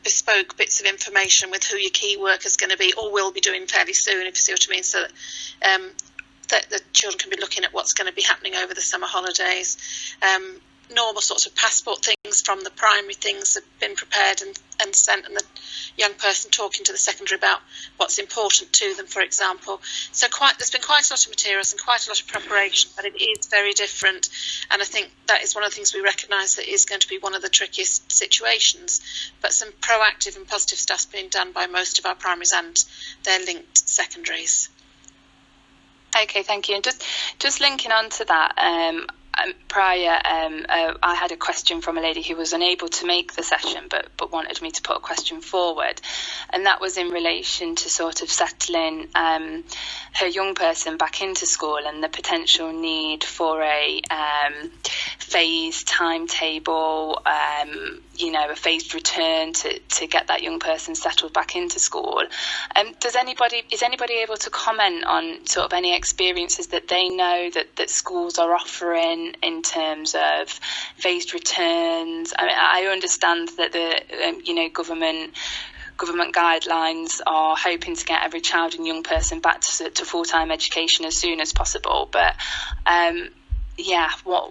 bespoke bits of information with who your key worker is going to be, or will be doing fairly soon, if you see what I mean, so that the children can be looking at what's going to be happening over the summer holidays. Normal sorts of passport things from the primary things have been prepared and sent, and the young person talking to the secondary about what's important to them, for example. So there's been quite a lot of materials and quite a lot of preparation, but it is very different, and I think that is one of the things we recognise that is going to be one of the trickiest situations. But some proactive and positive stuff's being done by most of our primaries and their linked secondaries. Okay, thank you. And just linking on to that, prior, I had a question from a lady who was unable to make the session but wanted me to put a question forward, and that was in relation to sort of settling her young person back into school and the potential need for a phased timetable, a phased return to get that young person settled back into school. Is anybody able to comment on sort of any experiences that they know that schools are offering in terms of phased returns? I mean, I understand that the government guidelines are hoping to get every child and young person back to full-time education as soon as possible, but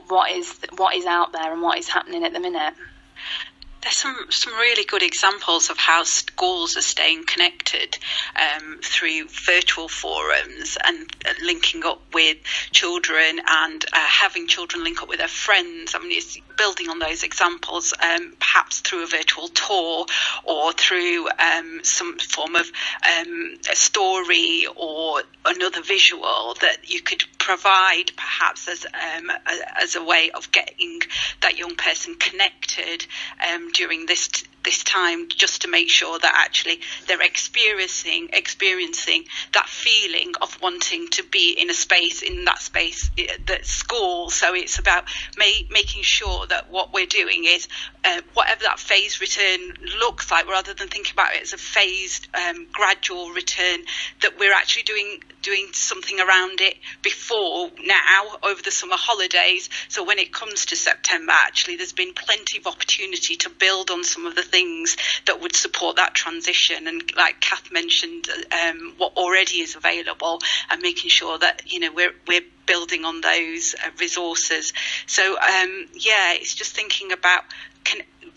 what is out there and what is happening at the minute? there's some really good examples of how schools are staying connected through virtual forums and linking up with children and having children link up with their friends. I mean, it's building on those examples, perhaps through a virtual tour or through some form of a story or another visual that you could provide perhaps as a way of getting that young person connected during this time, just to make sure that actually they're experiencing that feeling of wanting to be in that space that's school. So it's about making sure that what we're doing is whatever that phased return looks like, rather than thinking about it as a phased gradual return, that we're actually doing something around it before now over the summer holidays. So when it comes to September, actually there's been plenty of opportunity to build on some of the things that would support that transition, and like Kath mentioned, what already is available, and making sure that we're building on those resources. So it's just thinking about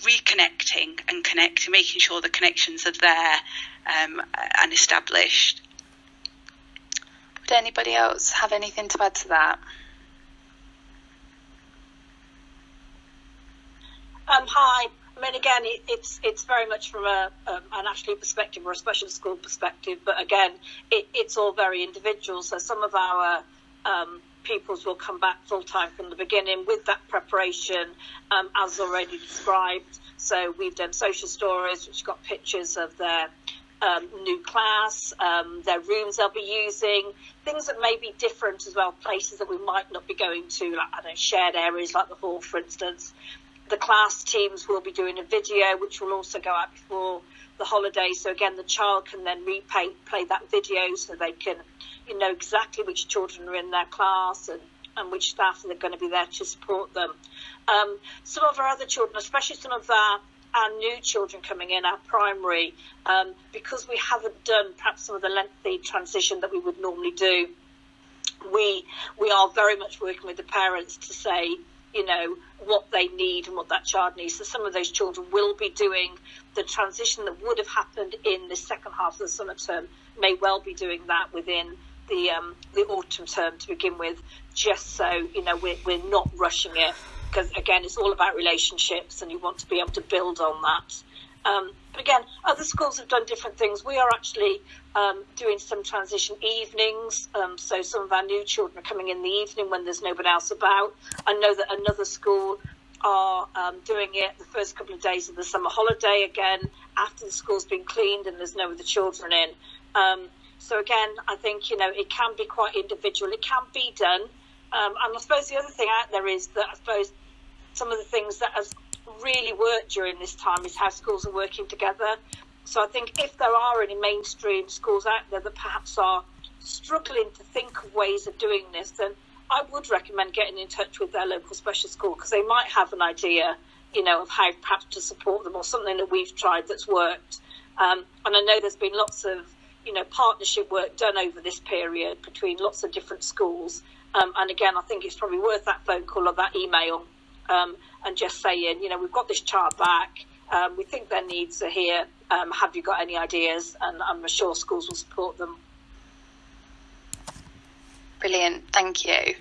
reconnecting and making sure the connections are there and established. Would anybody else have anything to add to that? Hi. I mean, again, it's very much from an Ashley perspective or a special school perspective, but again, it's all very individual. So some of our pupils will come back full time from the beginning with that preparation, as already described. So we've done social stories, which got pictures of their new class, their rooms they'll be using, things that may be different as well, places that we might not be going to, like shared areas like the hall, for instance. The class teams will be doing a video, which will also go out before the holidays. So again, the child can then play that video, so they can know exactly which children are in their class and which staff are going to be there to support them. Some of our other children, especially some of our new children coming in, our primary, because we haven't done perhaps some of the lengthy transition that we would normally do, we are very much working with the parents to say, what they need and what that child needs. So some of those children will be doing the transition that would have happened in the second half of the summer term, may well be doing that within the autumn term to begin with, just so, we're not rushing it, because again, it's all about relationships and you want to be able to build on that. But again, other schools have done different things. We are actually doing some transition evenings. So some of our new children are coming in the evening when there's nobody else about. I know that another school are doing it the first couple of days of the summer holiday, again, after the school's been cleaned and there's no other children in. So again, I think, it can be quite individual. It can be done. And I suppose the other thing out there is that I suppose some of the things that has really worked during this time is how schools are working together. So I think if there are any mainstream schools out there that perhaps are struggling to think of ways of doing this, then I would recommend getting in touch with their local special school, because they might have an idea, of how perhaps to support them, or something that we've tried that's worked. And I know there's been lots of, partnership work done over this period between lots of different schools. And again, I think it's probably worth that phone call or that email, and just saying, we've got this child back. We think their needs are here. Have you got any ideas? And I'm sure schools will support them. Brilliant, thank you.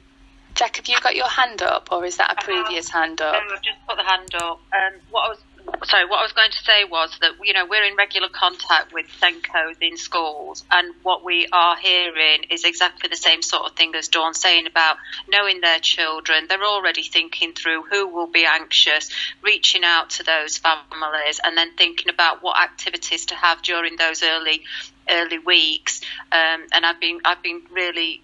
Jack, have you got your hand up, or is that a previous hand up? No, I've just put the hand up. What I was going to say was that, we're in regular contact with Senkos in schools, and what we are hearing is exactly the same sort of thing as Dawn's saying about knowing their children. They're already thinking through who will be anxious, reaching out to those families, and then thinking about what activities to have during those early weeks. And I've been really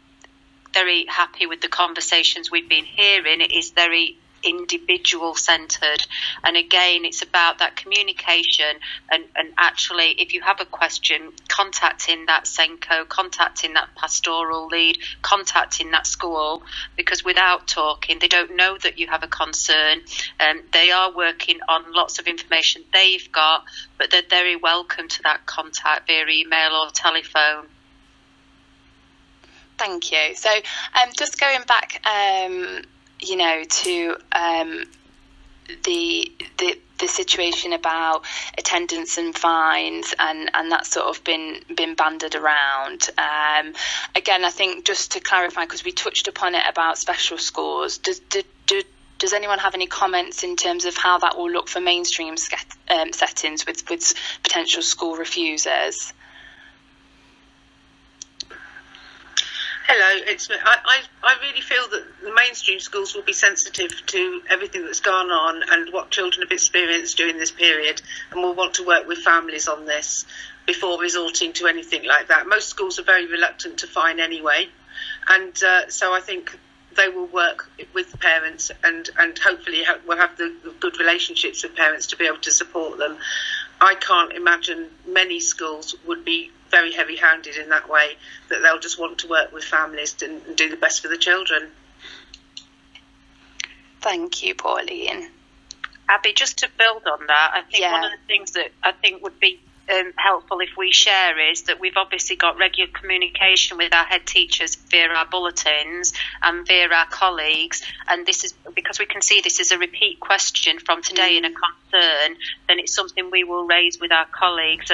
very happy with the conversations we've been hearing. It is very individual centred, and again, it's about that communication and actually, if you have a question, contacting that Senko, contacting that pastoral lead, contacting that school, because without talking, they don't know that you have a concern. They are working on lots of information they've got, but they're very welcome to that contact via email or telephone. Thank you. So just going back to the situation about attendance and fines, and that's sort of been bandied around. Again, I think just to clarify, because we touched upon it about special schools, does anyone have any comments in terms of how that will look for mainstream settings with potential school refusers? Hello, it's me. I really feel that the mainstream schools will be sensitive to everything that's gone on and what children have experienced during this period, and will want to work with families on this before resorting to anything like that. Most schools are very reluctant to fine anyway, and so I think they will work with the parents and hopefully will have the good relationships with parents to be able to support them. I can't imagine many schools would be very heavy-handed in that way, that they'll just want to work with families and do the best for the children. Thank you, Pauline. Abby, just to build on that, I think one of the things that I think would be helpful if we share is that we've obviously got regular communication with our head teachers via our bulletins and via our colleagues, and this is because we can see this is a repeat question from today and a concern, then it's something we will raise with our colleagues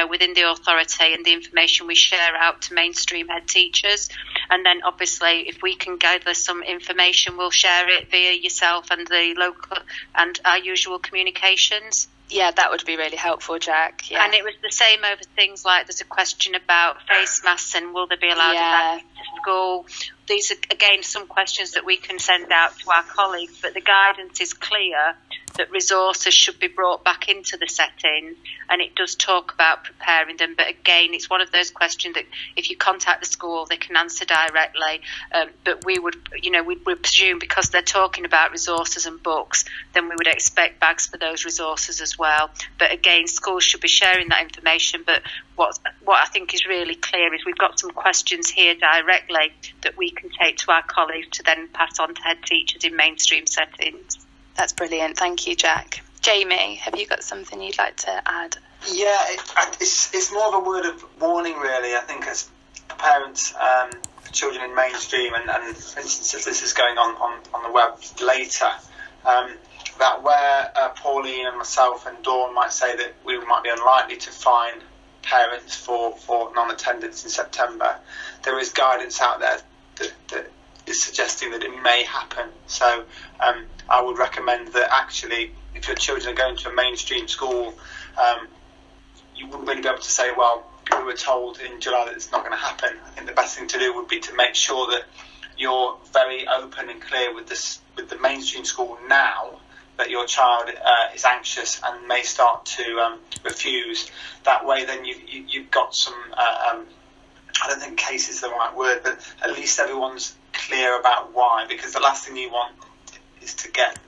within the authority, and the information we share out to mainstream head teachers. And then obviously if we can gather some information, we'll share it via yourself and the local and our usual communications. Yeah, that would be really helpful, Jack. Yeah. And it was the same over things like there's a question about face masks and will they be allowed back to school. These are, again, some questions that we can send out to our colleagues, but the guidance is clear that resources should be brought back into the setting, and it does talk about preparing them. But again, it's one of those questions that if you contact the school, they can answer directly. But we would presume, because they're talking about resources and books, then we would expect bags for those resources as well. But again, schools should be sharing that information. But what I think is really clear is we've got some questions here directly that we can take to our colleagues to then pass on to head teachers in mainstream settings. That's brilliant. Thank you, Jack. Jamie, have you got something you'd like to add? Yeah, it's more of a word of warning, really. I think as parents for children in mainstream, and for instance, if this is going on the web later, that where Pauline and myself and Dawn might say that we might be unlikely to fine parents for non-attendance in September, there is guidance out there that is suggesting that it may happen. So I would recommend that actually, if your children are going to a mainstream school, you wouldn't really be able to say, well, we were told in July that it's not going to happen. I think the best thing to do would be to make sure that you're very open and clear with the mainstream school now that your child is anxious and may start to refuse. That way, then you've got some. I don't think case is the right word, but at least everyone's clear about why. Because the last thing you want is to get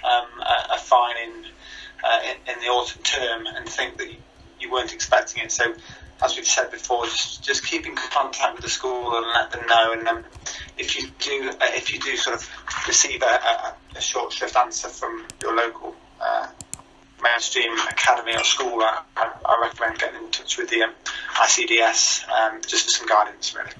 a fine in the autumn term and think that you weren't expecting it. So, as we've said before, just keep in contact with the school and let them know. And if you do sort of receive a short shrift answer from your local mainstream academy or school, I recommend getting in touch with the ICDS just for some guidance, really.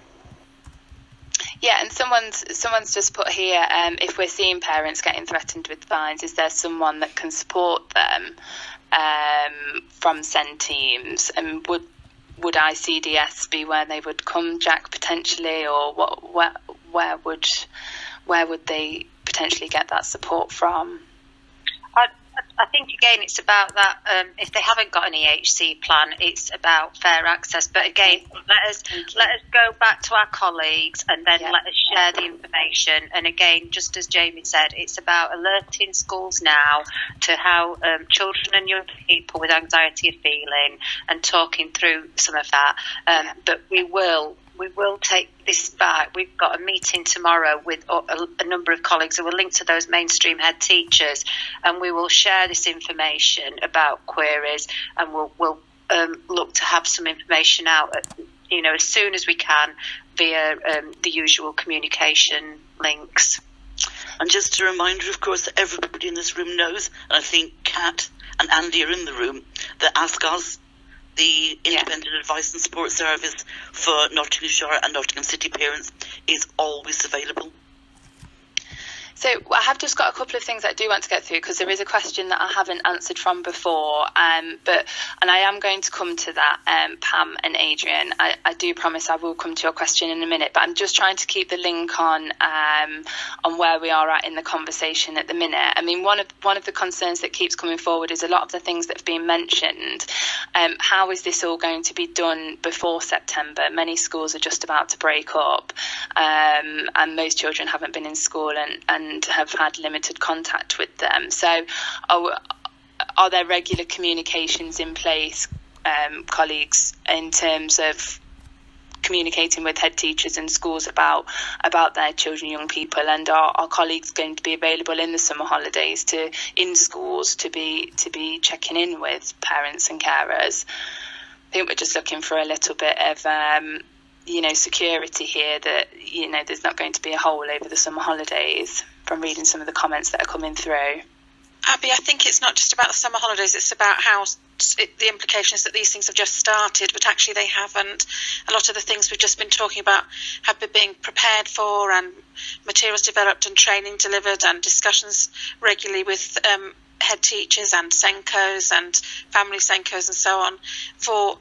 Yeah, and someone's just put here, if we're seeing parents getting threatened with fines, is there someone that can support them from SEND teams? And would ICDS be where they would come, Jack, potentially, or where would they potentially get that support from? I think, again, it's about that, if they haven't got an EHC plan, it's about fair access. But again, let us go back to our colleagues and then let us share the information. And again, just as Jamie said, it's about alerting schools now to how children and young people with anxiety are feeling and talking through some of that. But we will take this back. We've got a meeting tomorrow with a number of colleagues who will link to those mainstream head teachers, and we will share this information about queries, and we'll look to have some information out as soon as we can via the usual communication links. And just a reminder, of course, that everybody in this room knows, and I think Kat and Andy are in the room, that ASCOS, the Independent Advice and Support Service for Nottinghamshire and Nottingham City parents, is always available. So I have just got a couple of things that I do want to get through, because there is a question that I haven't answered from before, and I am going to come to that, Pam and Adrian. I do promise I will come to your question in a minute, but I'm just trying to keep the link on where we are at in the conversation at the minute. I mean, one of the concerns that keeps coming forward is a lot of the things that have been mentioned. How is this all going to be done before September? Many schools are just about to break up, and most children haven't been in school and have had limited contact with them. So are there regular communications in place, colleagues, in terms of communicating with head teachers and schools about their children, young people, and are colleagues going to be available in the summer holidays in schools to be checking in with parents and carers? I think we're just looking for a little bit of security here, that there's not going to be a hole over the summer holidays, from reading some of the comments that are coming through. Abby, I think it's not just about the summer holidays, it's about how the implications that these things have just started, but actually they haven't. A lot of the things we've just been talking about have been being prepared for, and materials developed and training delivered, and discussions regularly with head teachers and Senkos and family Senkos and so on for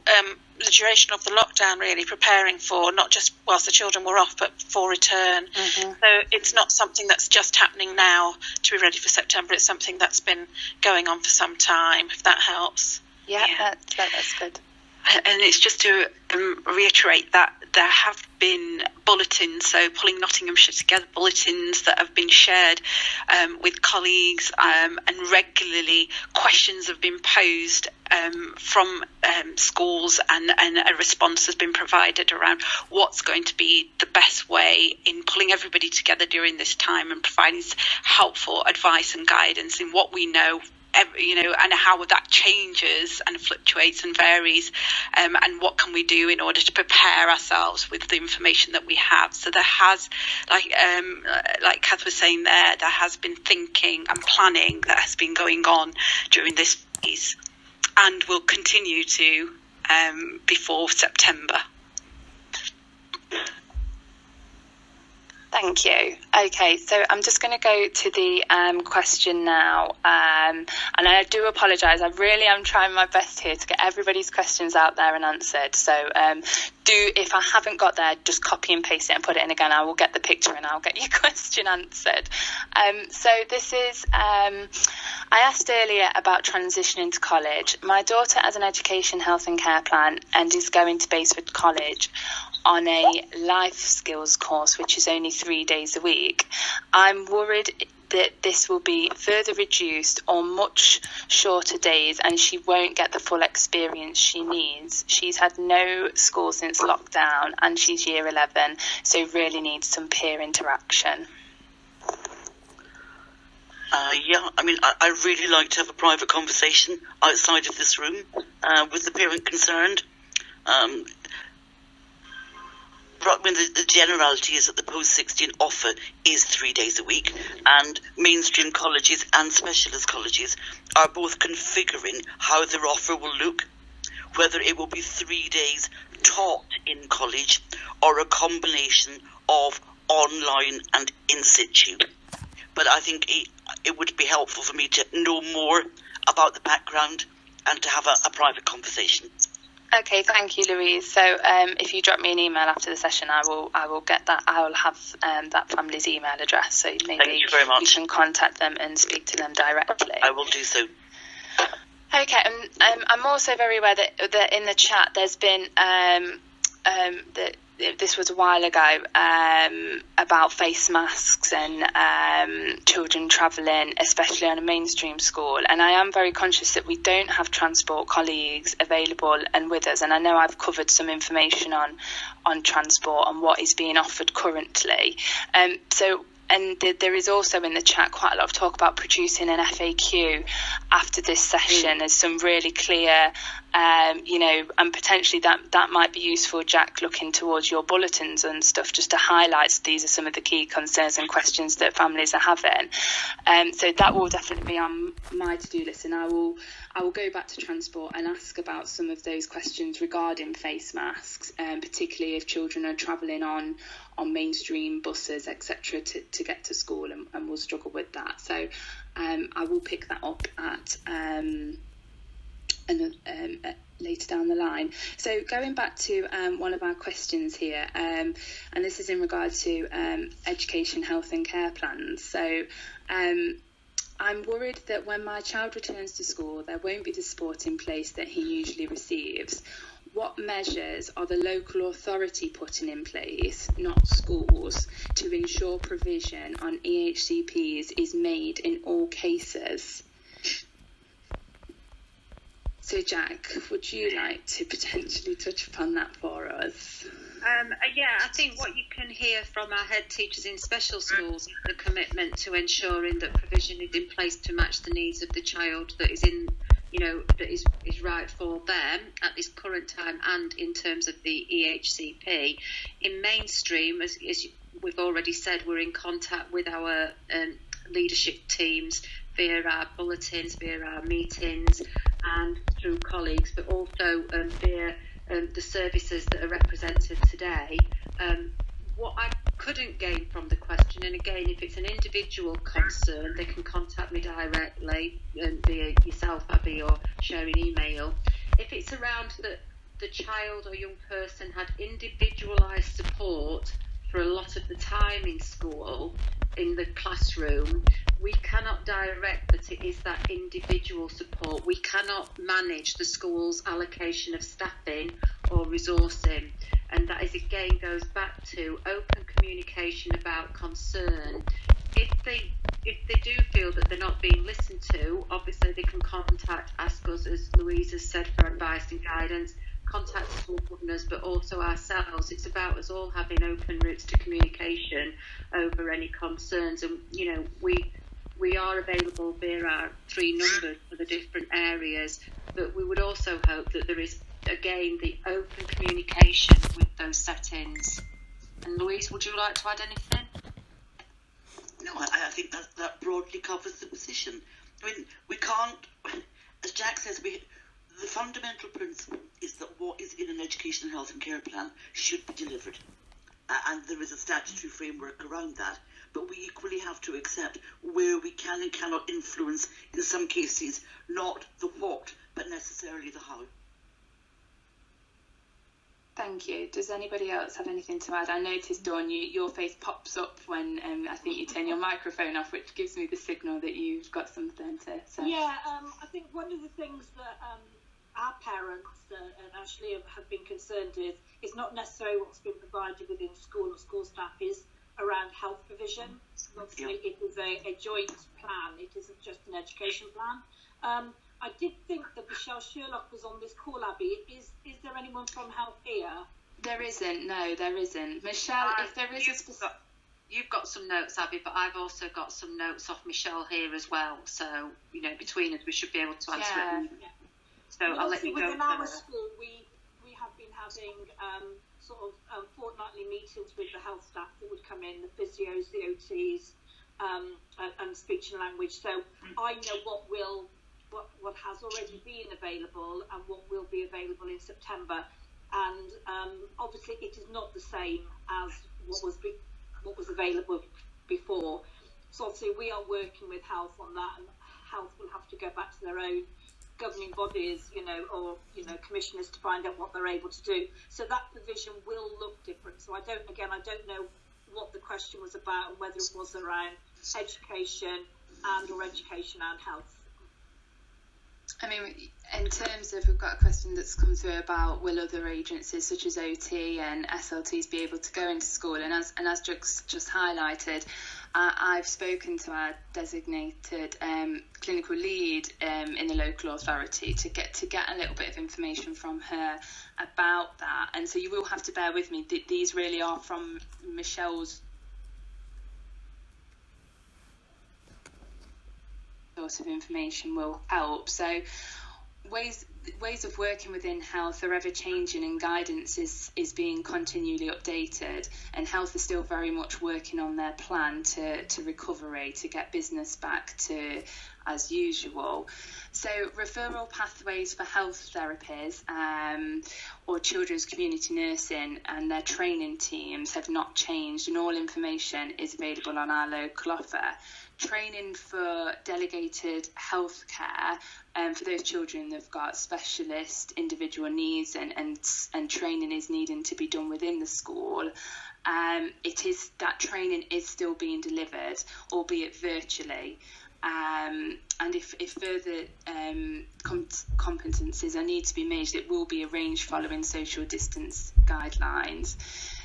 the duration of the lockdown, really preparing for not just whilst the children were off, but for return. So it's not something that's just happening now to be ready for September. It's something that's been going on for some time, if that helps. Yeah. That's good. And it's just to reiterate that there have been bulletins, so Pulling Nottinghamshire Together bulletins that have been shared with colleagues, and regularly questions have been posed from schools, and a response has been provided around what's going to be the best way in pulling everybody together during this time and providing helpful advice and guidance in what we know, and how that changes and fluctuates and varies, and what can we do in order to prepare ourselves with the information that we have. So there has, like Kath was saying there has been thinking and planning that has been going on during this phase, and will continue to before September. Thank you. Okay, so I'm just going to go to the question now, and I do apologise. I really am trying my best here to get everybody's questions out there and answered. So if I haven't got there, just copy and paste it and put it in again. I will get the picture and I'll get your question answered. So this is, I asked earlier about transitioning to college. My daughter has an education, health and care plan and is going to Basford College on a life skills course, which is only 3 days a week. I'm worried that this will be further reduced or much shorter days, and she won't get the full experience she needs. She's had no school since lockdown, and she's year 11, so really needs some peer interaction. I really like to have a private conversation outside of this room with the parent concerned. The generality is that the post-16 offer is 3 days a week, and mainstream colleges and specialist colleges are both configuring how their offer will look, whether it will be 3 days taught in college or a combination of online and in situ. But I think it would be helpful for me to know more about the background and to have a private conversation. Okay, thank you, Louise. So if you drop me an email after the session, I will get that. I will have that family's email address, so maybe you can contact them and speak to them directly. I will do so. Okay, I'm also very aware that in the chat there's been this was a while ago about face masks and children travelling, especially on a mainstream school. And I am very conscious that we don't have transport colleagues available and with us. And I know I've covered some information on transport and what is being offered currently. And there is also in the chat quite a lot of talk about producing an FAQ after this session as some really clear, and potentially that might be useful, Jack, looking towards your bulletins and stuff, just to highlight these are some of the key concerns and questions that families are having. So that will definitely be on my to-do list, and I I will go back to transport and ask about some of those questions regarding face masks, particularly if children are travelling on mainstream buses, etc., to get to school, and will struggle with that. So I will pick that up at later down the line. So going back to one of our questions here, and this is in regard to education, health and care plans. So I'm worried that when my child returns to school, there won't be the support in place that he usually receives. What measures are the local authority putting in place, not schools, to ensure provision on EHCPs is made in all cases? So Jack, would you like to potentially touch upon that for us? Yeah, I think what you can hear from our head teachers in special schools is the commitment to ensuring that provision is in place to match the needs of the child that is in, that is right for them at this current time, and in terms of the EHCP. In mainstream, as we've already said, we're in contact with our leadership teams via our bulletins, via our meetings, and through colleagues, but also via the services that are represented today. What I couldn't gain from the question, and again, if it's an individual concern, they can contact me directly via yourself, Abby, or share an email. If it's around that the child or young person had individualised support for a lot of the time in school, in the classroom, we cannot direct that it is that individual support. We cannot manage the school's allocation of staffing or resourcing, and that is again goes back to open communication about concern. If they do feel that they're not being listened to, obviously they can ask us, as Louise has said, for advice and guidance, contact school governors, but also ourselves. It's about us all having open routes to communication over any concerns, and we are available via our 3 numbers for the different areas, but we would also hope that there is, again, the open communication with those settings. And Louise, would you like to add anything? No, I think that broadly covers the position. I mean, we can't, as Jack says, the fundamental principle is that what is in an education, health and care plan should be delivered. And there is a statutory framework around that. But we equally have to accept where we can and cannot influence, in some cases, not the what, but necessarily the how. Thank you. Does anybody else have anything to add? I noticed, Dawn, your face pops up when I think you turn your microphone off, which gives me the signal that you've got something to say. Yeah, I think one of the things that our parents and Ashley have been concerned with is not necessarily what's been provided within school or school staff, is around health provision. Obviously, it is a joint plan. It isn't just an education plan. I did think that Michelle Sherlock was on this call, Abby. Is there anyone from health here? There isn't. No, there isn't. Michelle, if there is a specific... You've got some notes, Abby, but I've also got some notes off Michelle here as well. So, between us, we should be able to answer it. Yeah. So I'll let you go. Within our school, we have been having fortnightly meetings with the health staff that would come in, the physios, the OTs, and speech and language. So I know what has already been available and what will be available in September. And obviously, it is not the same as what was available before. So obviously, we are working with health on that, and health will have to go back to their own governing bodies, or commissioners to find out what they're able to do. So that provision will look different. So I don't know what the question was about, and whether it was around education or education and health. I mean, in terms of, we've got a question that's come through about will other agencies such as OT and SLTs be able to go into school, and as just highlighted, I've spoken to our designated clinical lead in the local authority to get a little bit of information from her about that, and so you will have to bear with me. These really are from Michelle's source of information will help. So ways ways of working within health are ever changing, and guidance is being continually updated, and health is still very much working on their plan to recovery, to get business back to as usual. So referral pathways for health therapies or children's community nursing and their training teams have not changed, and all information is available on our local offer. Training for delegated healthcare for those children that've got specialist individual needs and training is needing to be done within the school. That training is still being delivered, albeit virtually. And if further competencies are need to be made, it will be arranged following social distance guidelines.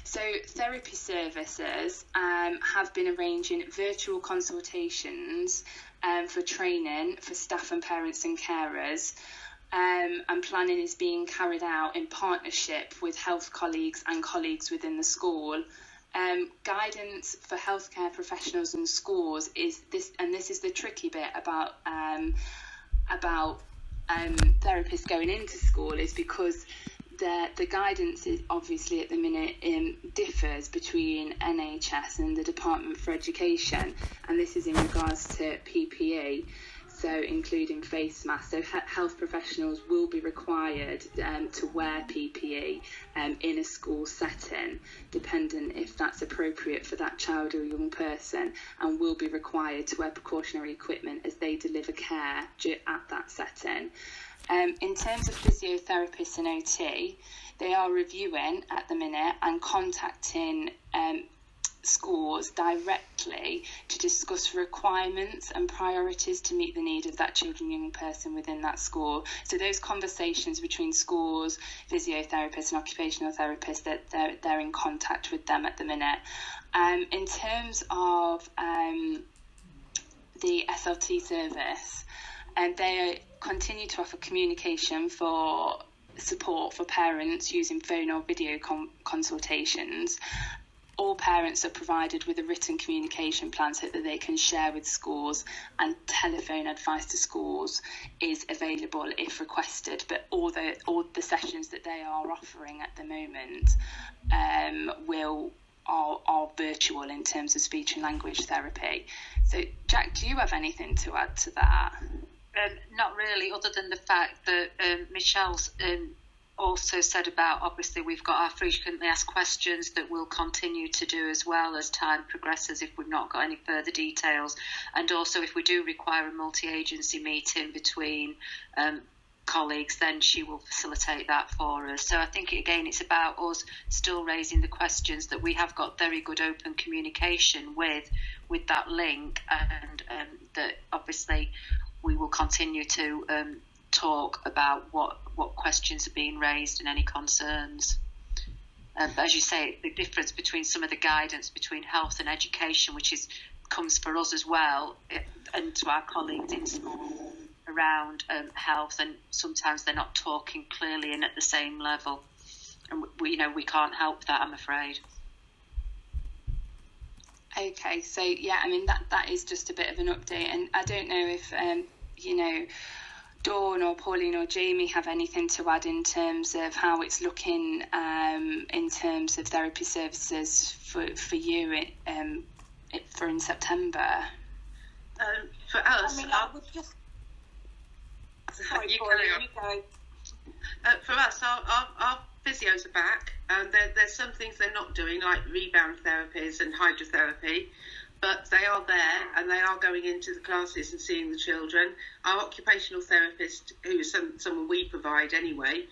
So therapy services have been arranging virtual consultations for training for staff and parents and carers, and planning is being carried out in partnership with health colleagues and colleagues within the school. Guidance for healthcare professionals and schools is this, and this is the tricky bit about therapists going into school, is because the guidance is obviously at the minute differs between NHS and the Department for Education, and this is in regards to PPE, so including face masks. So health professionals will be required to wear PPE in a school setting, dependent if that's appropriate for that child or young person, and will be required to wear precautionary equipment as they deliver care at that setting. In terms of physiotherapists and OT, they are reviewing at the minute and contacting schools directly to discuss requirements and priorities to meet the need of that children, young person within that school. So those conversations between schools, physiotherapists and occupational therapists, that they're in contact with them at the minute. In terms of the SLT service, and they continue to offer communication for support for parents using phone or video consultations. All parents are provided with a written communication plan so that they can share with schools, and telephone advice to schools is available if requested. But all the sessions that they are offering at the moment are virtual in terms of speech and language therapy. So, Jack, do you have anything to add to that? Not really, other than the fact that Michelle's also said about, obviously we've got our frequently asked questions that we'll continue to do as well as time progresses if we've not got any further details, and also if we do require a multi-agency meeting between colleagues, then she will facilitate that for us. So I think again it's about us still raising the questions, that we have got very good open communication with that link, and that obviously we will continue to talk about what questions are being raised and any concerns. But as you say, the difference between some of the guidance between health and education, which comes for us as well, and to our colleagues in school around health, and sometimes they're not talking clearly and at the same level. And we can't help that, I'm afraid. Okay, so yeah, I mean that is just a bit of an update, and I don't know if Dawn or Pauline or Jamie have anything to add in terms of how it's looking in terms of therapy services for you for in September. For us, I would just. Sorry, Pauline, you go. For us, our physios are back, and there's some things they're not doing, like rebound therapies and hydrotherapy, but they are there and they are going into the classes and seeing the children. Our occupational therapist, who is someone we provide anyway,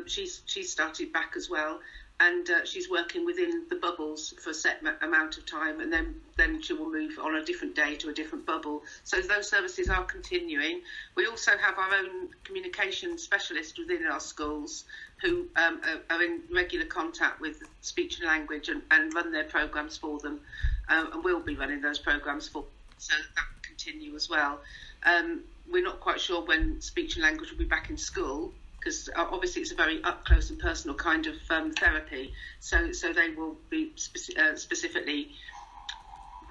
she's started back as well, and she's working within the bubbles for a set amount of time, and then she will move on a different day to a different bubble. So those services are continuing. We also have our own communication specialist within our schools who are in regular contact with speech and language and run their programmes for them, and will be running those programmes for them. So that will continue as well. We're not quite sure when speech and language will be back in school, because obviously it's a very up close and personal kind of therapy. So they will be specifically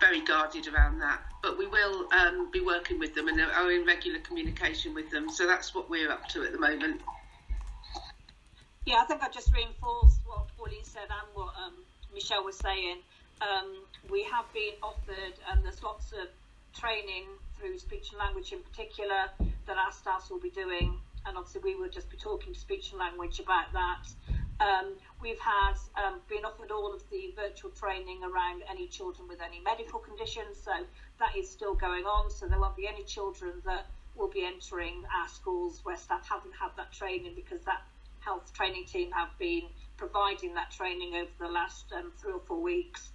very guarded around that. But we will be working with them and are in regular communication with them. So that's what we're up to at the moment. Yeah, I think I just reinforced what Pauline said and what Michelle was saying. We have been offered, and there's lots of training through speech and language in particular that our staff will be doing, and obviously we will just be talking to speech and language about that. We've had been offered all of the virtual training around any children with any medical conditions, so that is still going on, so there won't be any children that will be entering our schools where staff haven't had that training, because that health training team have been providing that training over the last 3 or 4 weeks.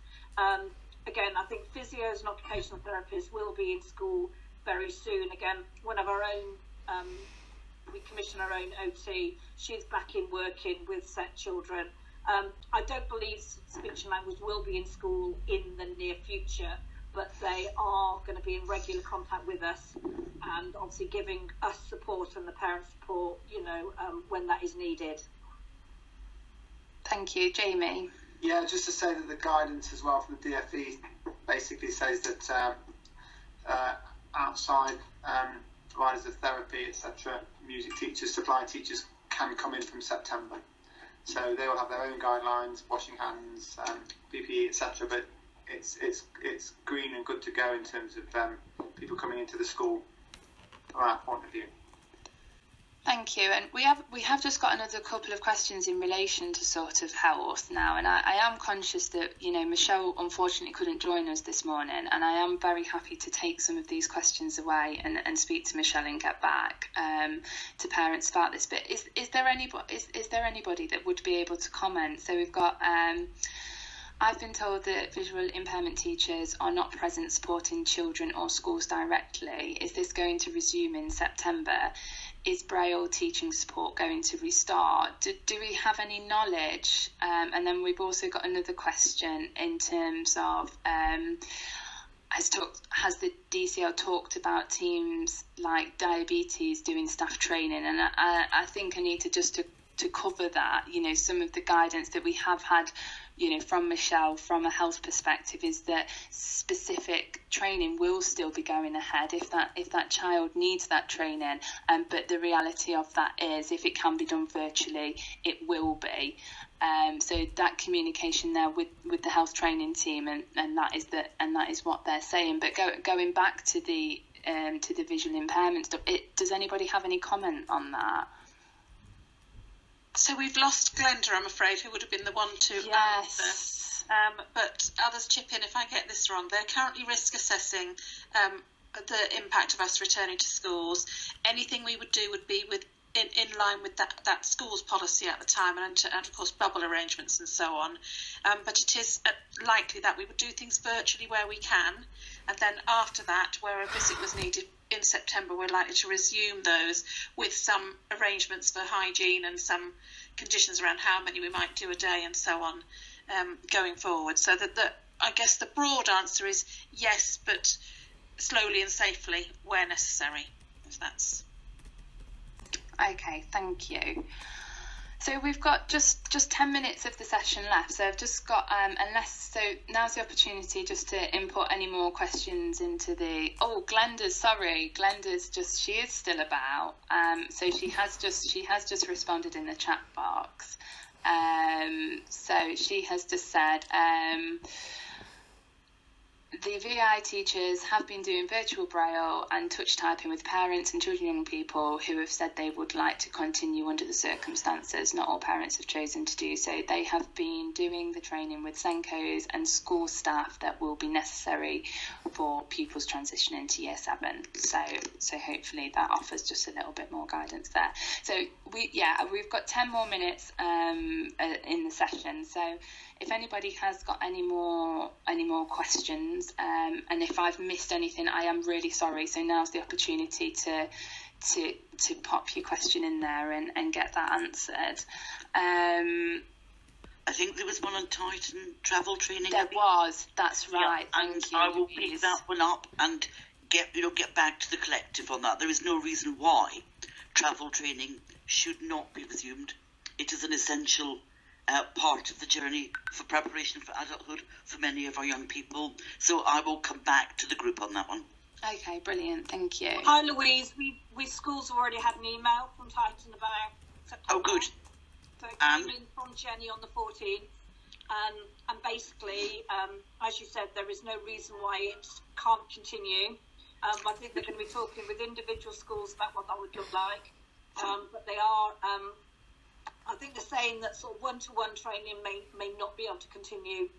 Again, I think physios and occupational therapists will be in school very soon. Again, one of our own, we commission our own OT. She's back in working with SET children. I don't believe speech and language will be in school in the near future, but they are going to be in regular contact with us and obviously giving us support and the parents support, when that is needed. Thank you. Jamie? Yeah, just to say that the guidance as well from the DFE basically says that outside providers of therapy, etc., music teachers, supply teachers can come in from September. So they will have their own guidelines, washing hands, PPE, etc., but it's green and good to go in terms of people coming into the school from our point of view. Thank you. And we have just got another couple of questions in relation to sort of health now, and I am conscious that Michelle unfortunately couldn't join us this morning, and I am very happy to take some of these questions away and speak to Michelle and get back to parents about this. But is there anybody that would be able to comment? So we've got I've been told that visual impairment teachers are not present supporting children or schools directly. Is this going to resume in September? Is Braille teaching support going to restart? Do we have any knowledge? And then we've also got another question in terms of has the DCL talked about teams like Diabetes doing staff training? And I think, Anita, just to cover that, some of the guidance that we have had from Michelle from a health perspective is that specific training will still be going ahead if that child needs that training, but the reality of that is if it can be done virtually, it will be. So that communication there with the health training team, and that is what they're saying. But going back to the visual impairment stuff, does anybody have any comment on that? So we've lost Glenda, I'm afraid, who would have been the one to answer. But others chip in if I get this wrong. They're currently risk assessing the impact of us returning to schools. Anything we would do would be in line with that school's policy at the time, and of course bubble arrangements and so on. But it is likely that we would do things virtually where we can, and then after that, where a visit was needed in September, we're likely to resume those with some arrangements for hygiene and some conditions around how many we might do a day and so on going forward. So I guess the broad answer is yes, but slowly and safely where necessary, if that's... Okay, thank you. So we've got just 10 minutes of the session left. So I've just got, now's the opportunity just to input any more questions into the, Glenda's just, she is still about. So she has just responded in the chat box. So she has just said, the VI teachers have been doing virtual Braille and touch typing with parents and children and young people who have said they would like to continue under the circumstances. Not all parents have chosen to do so. They have been doing the training with Senkos and school staff that will be necessary for pupils transitioning to Year 7. So hopefully that offers just a little bit more guidance there. So we've got 10 more minutes in the session. So if anybody has got any more questions, and if I've missed anything, I am really sorry. So now's the opportunity to pop your question in there and get that answered. I think there was one on Titan travel training. There was. That's right. Yeah, and I will pick that one up and get back to the collective on that. There is no reason why travel training should not be resumed. It is an essential part of the journey for preparation for adulthood for many of our young people. So I will come back to the group on that one. Okay, brilliant. Thank you. Hi, Louise. We schools have already had an email from Titan about September. Oh, good. So it came in from Jenny on the 14th, and basically, as you said, there is no reason why it can't continue. I think they're going to be talking with individual schools about what that would look like, but they are. I think they're saying that sort of one-to-one training may not be able to continue,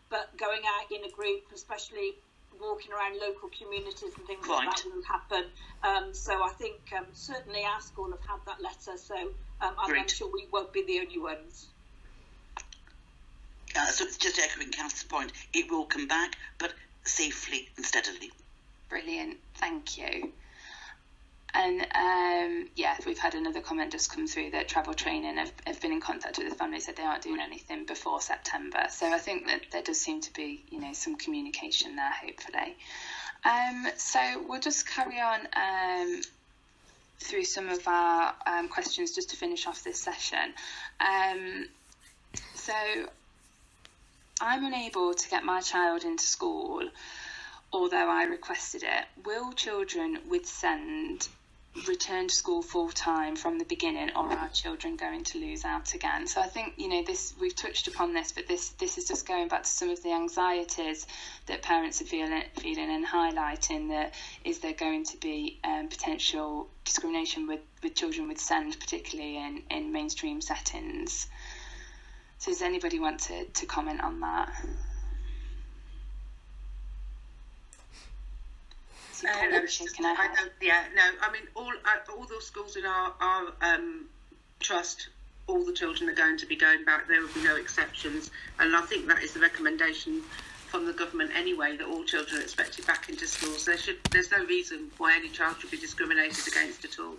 but going out in a group, especially walking around local communities and things like that, will happen. So I think certainly our school have had that letter, so I'm sure we won't be the only ones. So it's just echoing Kath's point. It will come back, but safely and steadily. Brilliant, thank you. And we've had another comment just come through that travel training have been in contact with the family, said they aren't doing anything before September. So I think that there does seem to be, some communication there, hopefully. So we'll just carry on through some of our questions just to finish off this session. So I'm unable to get my child into school, although I requested it. Will children with SEND return to school full time from the beginning, or are children going to lose out again? So I think this, we've touched upon this, but this is just going back to some of the anxieties that parents are feeling and highlighting that is there going to be potential discrimination with children with SEND, particularly in mainstream settings. So does anybody want to comment on that? I mean, all those schools in our trust, all the children are going to be going back. There will be no exceptions, and I think that is the recommendation from the government anyway, that all children are expected back into schools. There's no reason why any child should be discriminated against at all.